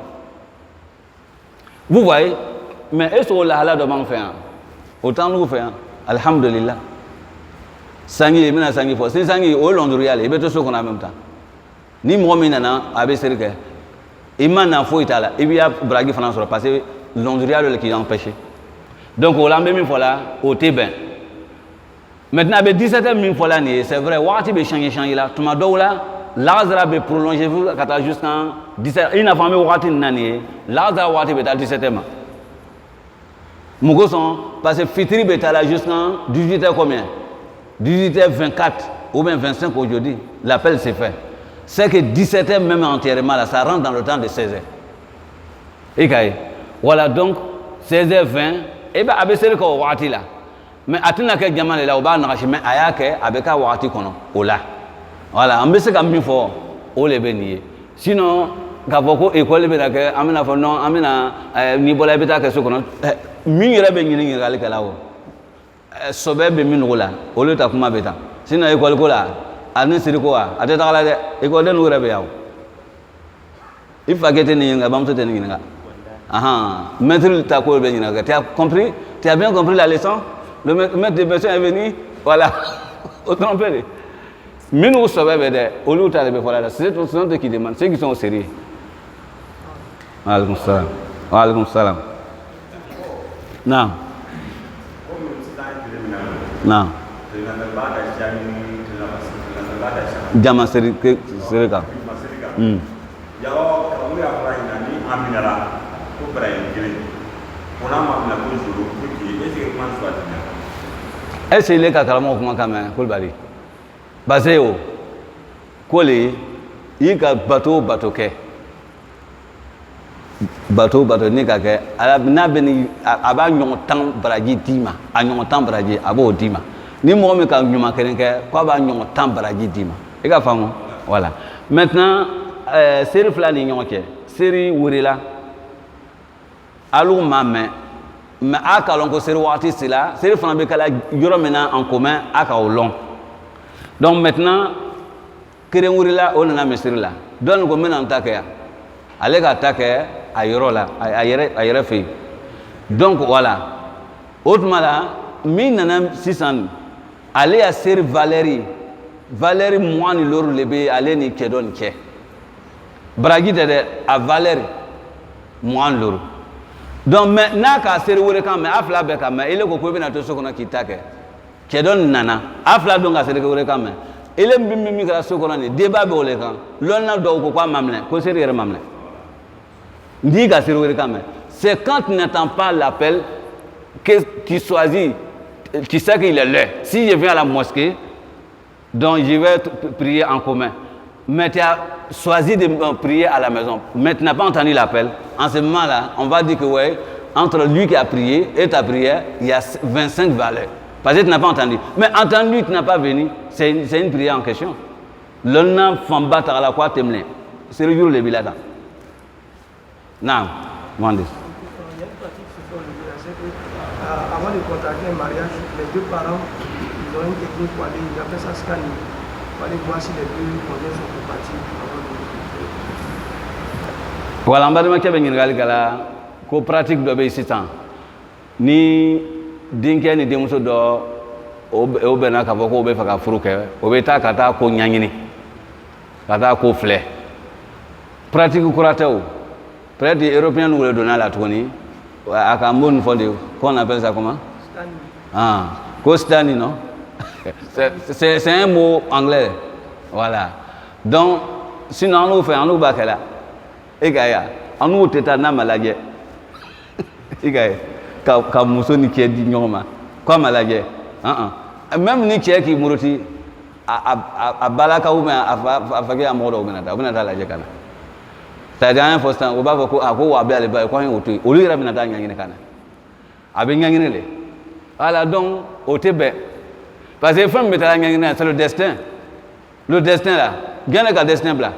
vous voyez mais est-ce que o lahala dɔ b'an fɛ yan o t'an n'u fɛ yan alhamdulillah sanji i bɛna sanji fɔ si sanji o ye lɔndɔriya le i bɛ to so kɔnɔ en même temps ni mɔgɔ min nana a bɛ série kɛ i ma na foyi t'a la i b'i baraji fana sɔrɔ parce que lɔndɔriya le k'i empêcher donc o la an bɛ min fɔ la o tɛ bɛn maintenant a bɛ 17 min fɔ la nin ye c'est vrai wagati bɛ changer la tuma dɔw la lazara bɛ prolonger ka taa jusqu'en 17 i n'a fɔ an bɛ wagati min na nin ye lazara wagati bɛ taa 17 ma mun kosɔn parce que fitiri bɛ taa la jusqu'en 18h combien 18h24 ou bien 25 aujourd'hui l'appel s'est fait c'est que 17h même entièrement là ça rentre dans le temps de 16h et voilà donc 16h20 et bien a bɛ seli kɛ o wagati la mais a tɛna kɛ jama de la o b'a nagasi mais a y'a kɛ a bɛ k'a wagati kɔnɔ o la voilà an bɛ se ka min fɔ o de bɛ nin ye sinon k'a fɔ ko école bɛ na kɛ an bɛna fɔ non an bɛna n'i bɔra i bɛ taa kɛ so kɔnɔ min yɛrɛ bɛ ɲininkali kɛ la o sɔbɛ bɛ minnu la olu ta kuma bɛ tan sinon école ko la a ni siri ko wa a tɛ taga la dɛ école den yɛrɛ bɛ yan o i fa kɛ tɛ nin ɲininka bamuso tɛ nin ɲininka maître ta ko bɛ ɲininka tu as compris tu as bien compris la leçon le maître de leçon est venu voilà au trompé de minnu sɔbɛ bɛ dɛ olu ta de bɛ fɔ la c'est eux qui demandent ceux qui sont au sérieux waaleykum salaam waaleykum salaam naam naam jama seri kan est-ce que ile ka karamɔgɔ kuma kan mɛn Kulibali parce que o ko le i ka bato kɛ bato ni ka kɛ n'a bɛ ni a b'a ɲɔgɔn 10 baraji d'i ma a ɲɔgɔn 10 baraji a b'o d'i ma ni mɔgɔ min ka ɲuman kelen kɛ k'a b'a ɲɔgɔn 10 baraji d'i ma i ka faamu voilà maintenant seri fila ni ɲɔgɔn cɛ seri wurila alu ma mɛn mais a ka lɔn ko seri wagati sera seri fana bɛ kɛla yɔrɔ min na en commun a ka o lɔn donc maintenant keren wurila o nana misiri la dɔɔni ko n bɛna n ta kɛ yan ale ka ta kɛ a yɔrɔ la a yɛrɛ fɛ yen donc voilà o tuma la min nana sisan ale y'a seri valeri 20 ni lori le bɛ ale ni cɛ dɔ nin cɛ baraji tɛ dɛ a valeri 20 ni lori donc mais n'a ka seri wɛrɛ kan mɛn a fila bɛɛ kan mɛn ele ko i bɛna to so kɔnɔ k'i ta kɛ cɛ dɔ nin nana a fila dɔn ka seri wɛrɛ kan mɛn ele min kɛra so kɔnɔ nin débat bɛ o le kan lɔnna dɔw ko k'a ma minɛ ko seri yɛrɛ ma minɛ n t'i ka seri wɛrɛ kan mɛn c'est quand tu n'entends pas l'appel que tu choisis tu sais qu'il est l'heure si je viens à la mosquée donc je vais prier en commun mais tu as choisi de prier à la maison mais tu n'as pas entendu l'appel en ce moment là on va dire que ouais entre lui qui a prié et ta prière il y a 25 valeurs parce que tu n'as pas entendu mais entendu tu n'as pas venu c'est une prière en question l'on famba ta la quoi temle c'est le jour le bilata non demandez avant de contracter un mariage les deux parents ils ont une technique pour aller ils appellent ça scanning pour aller voir si les deux conjoints sont compatibles voilà en bas de ma kebe ɲininkali kɛla ko pratique dɔ bɛ yen sisan ni denkɛ ni denmuso dɔ o bɛnna k'a fɔ ko o bɛ fɛ ka furu kɛ o bɛ taa ka taa ko ɲɛɲini ka taa ko filɛ pratique kura tɛ o peut-être européen nu wele donna la tuguni a ka mot nin fɔ de qu'on appelle ça comment ko stani non c'est un mot anglais voilà donc sinon an n'u fɛ an n'u b'a kɛ la e ka ye an n'u tɛ taa n'a ma lajɛ e ka ye ka muso ni cɛ di ɲɔgɔn ma k'a ma lajɛ même ni cɛ k'i muruti a balakaw ou bien a fakɛ a mɔgɔ dɔw bɛna taa u bɛna taa lajɛ ka na c'est-à-dire an y'a fɔ sisan u b'a fɔ ko ko wa bɛ ale ba ye ko an y'o to yen olu yɛrɛ bɛna taa ɲɛɲini ka na a bɛ ɲɛɲini de voilà donc o tɛ bɛn parce que fɛn min bɛ taa ɲɛɲini na c'est le destin là jɔn de ka destin bila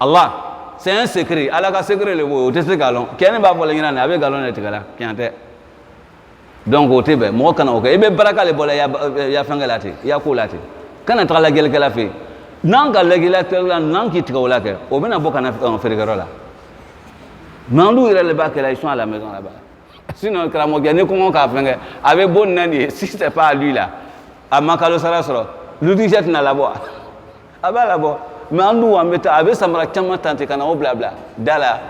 Allah c'est un secret ala ka secret le b'o o tɛ se k'a lɔn cɛ ni b'a fɔ la ɲinan a bɛ nkalon de tigɛ la tiɲɛ tɛ donc o te bɛ mɔgɔ kana o kɛ i bɛ baraka le bɔ la i ya fɛnkɛ la ten i ya ko la ten kana taga lajɛlikɛla fɛ yen n'an ka lajɛlikɛla n'an k'i tigɛ o la kɛ o bɛna bɔ ka na feerekɛyɔrɔ la mais olu yɛrɛ de b'a kɛ la ils sont à la maison là-bas sinon karamɔgɔkɛ ni kɔngɔ k'a fɛnkɛ a bɛ bɔ nin na nin ye si c'est pas à lui là a ma kalo sara sɔrɔ l'utigɛ tɛna labɔ a b'a labɔ mais an dun an bɛ taa a bɛ samara caman ta ten ka na o bila bila da la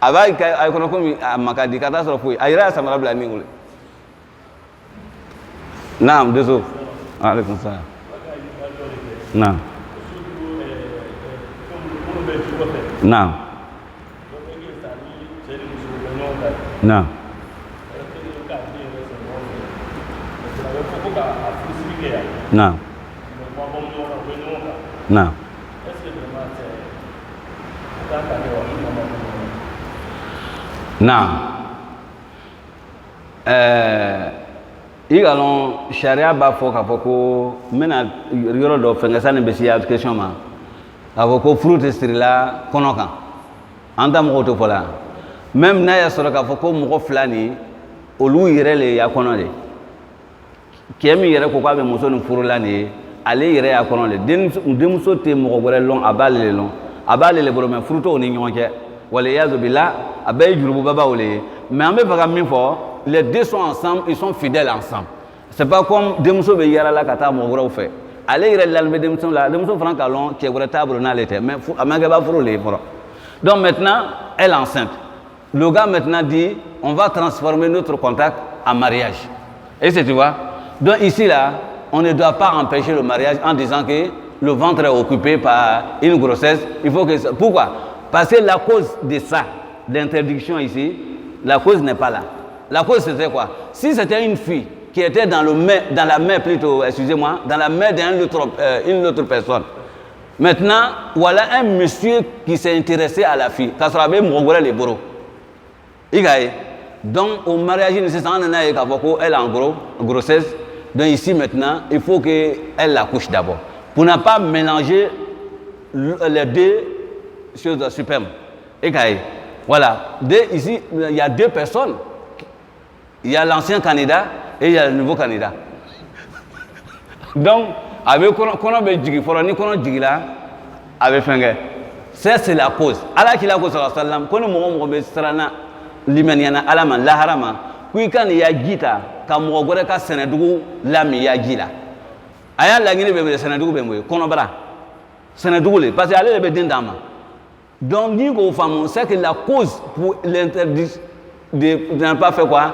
a b'a a kɔnɔ komi a ma ka di ka taa sɔrɔ foyi a yɛrɛ y'a samara bila min wele naam désolé aleykum salaam naam naam naam naam naam naam i ka lɔn sariya b'a fɔ k'a fɔ ko n bɛna yɔrɔ dɔ fɛnkɛ sani bɛ se ya question ma k'a fɔ ko furu tɛ sirila kɔnɔ kan an ta mɔgɔw tɛ fɔ la même n'a y'a sɔrɔ k'a fɔ ko mɔgɔ fila nin olu yɛrɛ le y'a kɔnɔ de cɛ min yɛrɛ ko k'a bɛ muso nin furu la nin ye ale yɛrɛ y'a kɔnɔ de denmuso tɛ mɔgɔ wɛrɛ lɔn a b'ale le lɔn a b'ale le bolo mais furu t'o ni ɲɔgɔn cɛ waliyazu bila a bɛɛ ye jurububabaw le ye mais an bɛ fɛ ka min fɔ les deux sont ensemble ils sont fidèles ensemble c'est pas comme denmuso bɛ yala la ka taa mɔgɔ wɛrɛw fɛ ale yɛrɛ lalen bɛ denmuso la denmuso fana ka lɔn cɛ wɛrɛ t'a bolo n'ale tɛ mais a ma kɛ ba furu le ye fɔlɔ donc maintenant elle est enceinte le gars maintenant dit on va transformer notre contact en mariage et tu vois donc ici là on ne doit pas empêcher le mariage en disant que le ventre est occupé par une grossesse il faut que pourquoi parce que la cause de ça l'interdiction ici la cause n'est pas là la cause c'était quoi si c'était une fille qui était dans la main plutôt excusez-moi dans la main d'une autre personne maintenant voilà un monsieur qui s'est intéressé à la fille ça sera même mɔgɔ les boro donc au mariage nécessaire on a elle a en gros grossesse donc ici maintenant il faut qu'elle accouche d'abord pour ne pas mélanger les deux choses suprêmes voilà ici il y a deux personnes il y a l'ancien candidat et il y a le nouveau candidat donc avec kɔnɔ bɛ jigi fɔlɔ ni kɔnɔ jigila a bɛ fɛnkɛ ça c'est la cause ala kila ko sallallahu alaihi wasallam ko ni mɔgɔ bɛ siranna limaniya na ala ma lahara ma ko i ka nin ya ji ta ka mɔgɔ wɛrɛ ka sɛnɛdugu lami ya ji la a y'a laɲini bɛ sɛnɛdugu bɛ mun ye kɔnɔbara sɛnɛdugu le parce que ale de bɛ den d'a ma donc n'i k'o faamu c'est que la cause pour l'interdit de ne pas faire quoi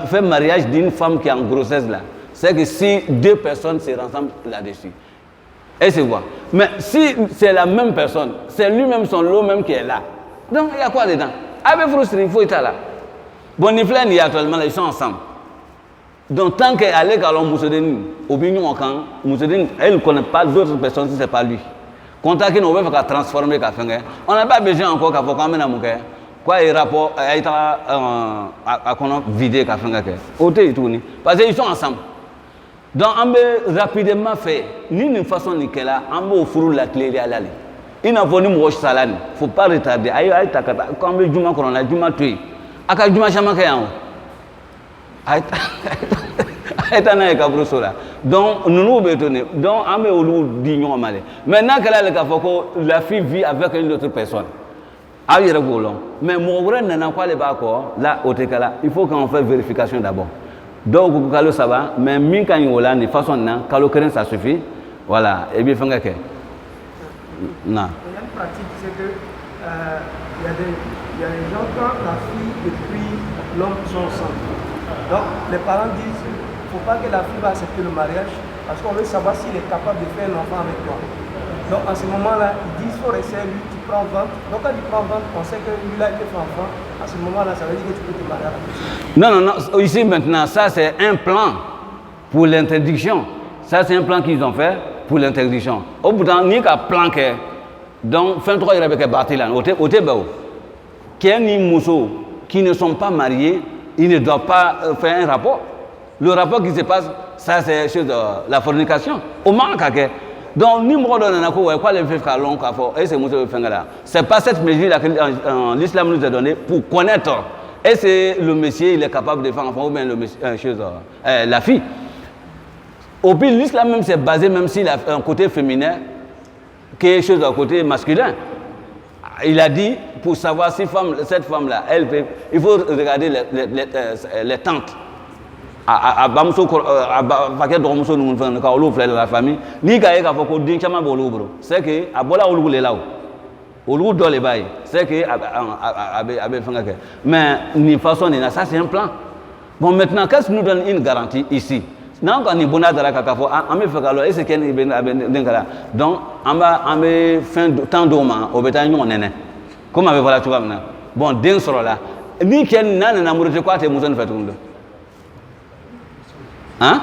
faire mariage d'une femme qui est en grossesse là c'est que si deux personnes se rassemblent là-dessus et c'est quoi mais si c'est la même personne c'est lui-même son lot même qui est là donc il y a quoi dedans avec frustré il faut être là bon ni filɛ nin ye actuellement là ils sont ensemble donc tant qu'ale ka lɔn musodennin o bɛ ɲɔgɔn kan musodennin elle ne connaît pas d'autres personnes si c'est pas lui contact nin o bɛ fɛ ka transformer ka fɛn kɛ on n'a pas besoin encore k'a fɔ k'an bɛna mun kɛ quoi ye rapport a ye taga a kɔnɔ vider ka fɛn kɛ o tɛ yen tuguni parce que ils sont ensemble donc an bɛ rapidement fɛ ni nin façon nin kɛla an b'o furu latiliya la le i n'a fɔ ni mɔgɔ sala nin faut pas retarder a ye ta ka taa ko an bɛ juma kɔnɔ na juma to yen a ka juma caman kɛ yan o a ye taa n'a ye kaburuso la donc ninnu bɛ to ne donc an bɛ olu di ɲɔgɔn ma dɛ mais n'a kɛra ale k'a fɔ ko la fille vit avec une autre personne aw yɛrɛ b'o lɔn mais mɔgɔ wɛrɛ nana k'ale b'a kɔ là o tɛ kɛ la il faut qu'on fasse vérification d'abord dɔw ko kalo 3 mais min ka ɲi o la nin façon na kalo 1 ça suffit voilà et bɛ fɛn ka kɛ na. Il y a une pratique, c'est que il y a des gens quand la fille et puis l'homme sont ensemble. Donc les parents disent il ne faut pas que la fille va accepter le mariage parce qu'on veut savoir s'il est capable de faire un enfant avec toi. Donc en ce moment-là, ils disent il faut rester lui, tu prends ventre. Donc quand tu prends ventre, on sait que lui là il peut faire enfant. À ce moment-là, ça veut dire que tu peux te marier avec lui. Non, ici maintenant, ça c'est un plan pour l'interdiction. Ça c'est un plan qu'ils ont fait pour l'interdiction. Au bout d'un ni qu'à plan que donc fin 3 il y avait bâti là, au Tébéo. Qui ni muso qui ne sont pas mariés, ils ne doivent pas faire un rapport. Le rapport qui se passe, ça c'est chose de la fornication. Au manque donc ni mɔgɔ dɔ nana ko ouais quoi les faire calon quoi fort et c'est muso fɛngɛ la c'est pas cette mesure là que l'islam nous a donné pour connaître Est-ce que le monsieur il est capable de faire enfant ou bien le monsieur, la fille? Au pire, l'islam même c'est basé même s'il a un côté féminin, quelque chose d'un côté masculin. Il a dit, pour savoir si cette femme-là, il faut regarder les tantes. La famille, ni c'est que c'est que mais ni façon ça c'est un plan. Bon maintenant qu'est-ce qui nous donne une garantie ici? Donc on va fin temps d'homme au bétail nous on est comme avec voilà tout comme bon d'un sort là ni ken nan na mourete quoi te muson fait tout hein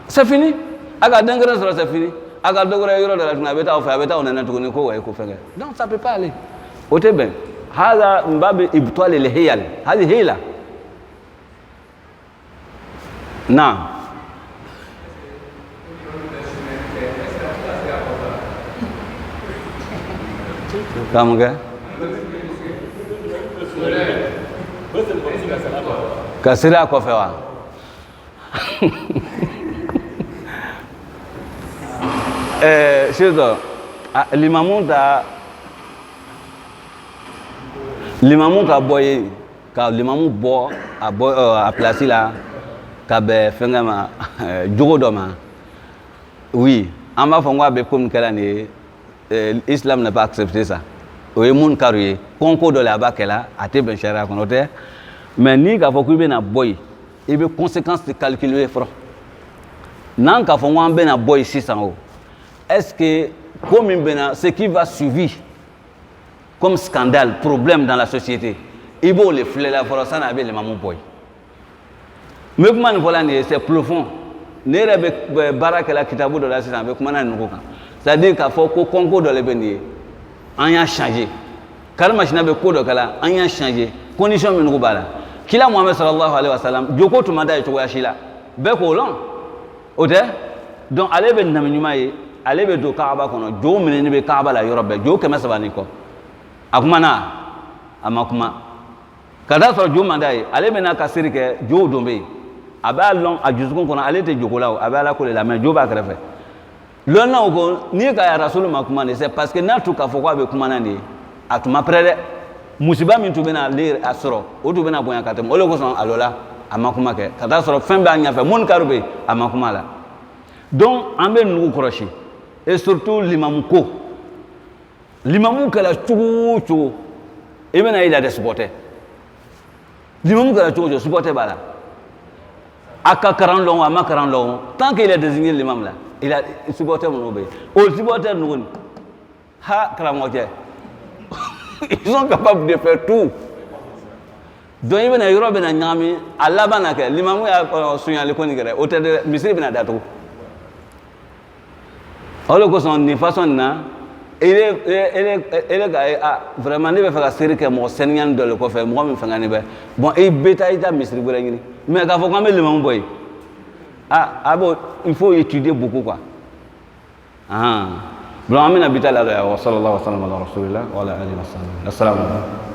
c'est fini aga dengre sort c'est fini aga dogre yoro de la tuna beta on est tout ko way ko faire donc ça peut pas aller au ben hada mbab ibtal al hiyal hadi hila non. Kamu ke? Kasira kɔfɛ wa? Sisan limamu ka bɔ yen ka limamu bɔ a place la ka bɛn fɛnkɛ ma jogo dɔ ma oui an b'a fɔ n ko a bɛ ko min kɛra nin ye Islam n'a pas accepté ça. Oui, mon carrière, concours de la bac là, a été bien cher à connaître. Mais ni qu'à faut qu'il y ait un boy, il y a conséquences de calculer franc. Non qu'à faut qu'on ait un boy 600 euros. Est-ce que comme ce qui va suivre comme scandale, problème dans la société, il faut les fleurs la force ça n'avait les mamans boy. Mais comment voilà c'est profond. Ne rebe barak la kitabu de la 600 avec comment nous c'est-à-dire qu'il faut que concours de l'événement on a changé. Quand machine be ko do kala on a changé. Condition min ko bala. Kila Muhammad sallallahu alaihi wasallam joko to manda to yashila. Be ko lon. Ote donc ale be nam nyuma ye, ale be do Kaaba kono jo min ni be Kaaba la yorobe jo kema sabani ko. Akuma na amakuma. Kada so jo manda ye, ale be na kasiri ke jo dombe. Aba lon ajuzukon kono ale te joko la aba la ko la mais jo ba krefe. L'on ko ni ka ya rasul makuma c'est parce que na tout ka foko be kuma nani atuma prede musiba min to bena le asro o to bena bonya katem o le ko son alola amakuma ke kada soro fembe anya fe mon karube amakuma la donc ambe nugu krochi et surtout l'imam kala chugu e bena il a des supporters l'imam kala chugu supporter bala aka 40 long ama 40 long tant qu'il a désigné l'imam là il a supporté mon obé. Au supporter nous, ha kramoje. Ils sont capables de faire tout. Donc il y a Europe na nyami Allah bana ke limamu ya sunya le koni gere hôtel de misri bina datu. Alors que son façon na il vraiment ne veut faire série que mon seigneur de le ko faire moi me faire ngani be. Bon et beta ita misri bura ngini. Mais ka fo quand même limamu boy. Il faut étudier beaucoup quoi. Bon, on a habité là, sallallahu alaihi wa sallam, wa ala alihi wa sallam. Assalamu alaikum.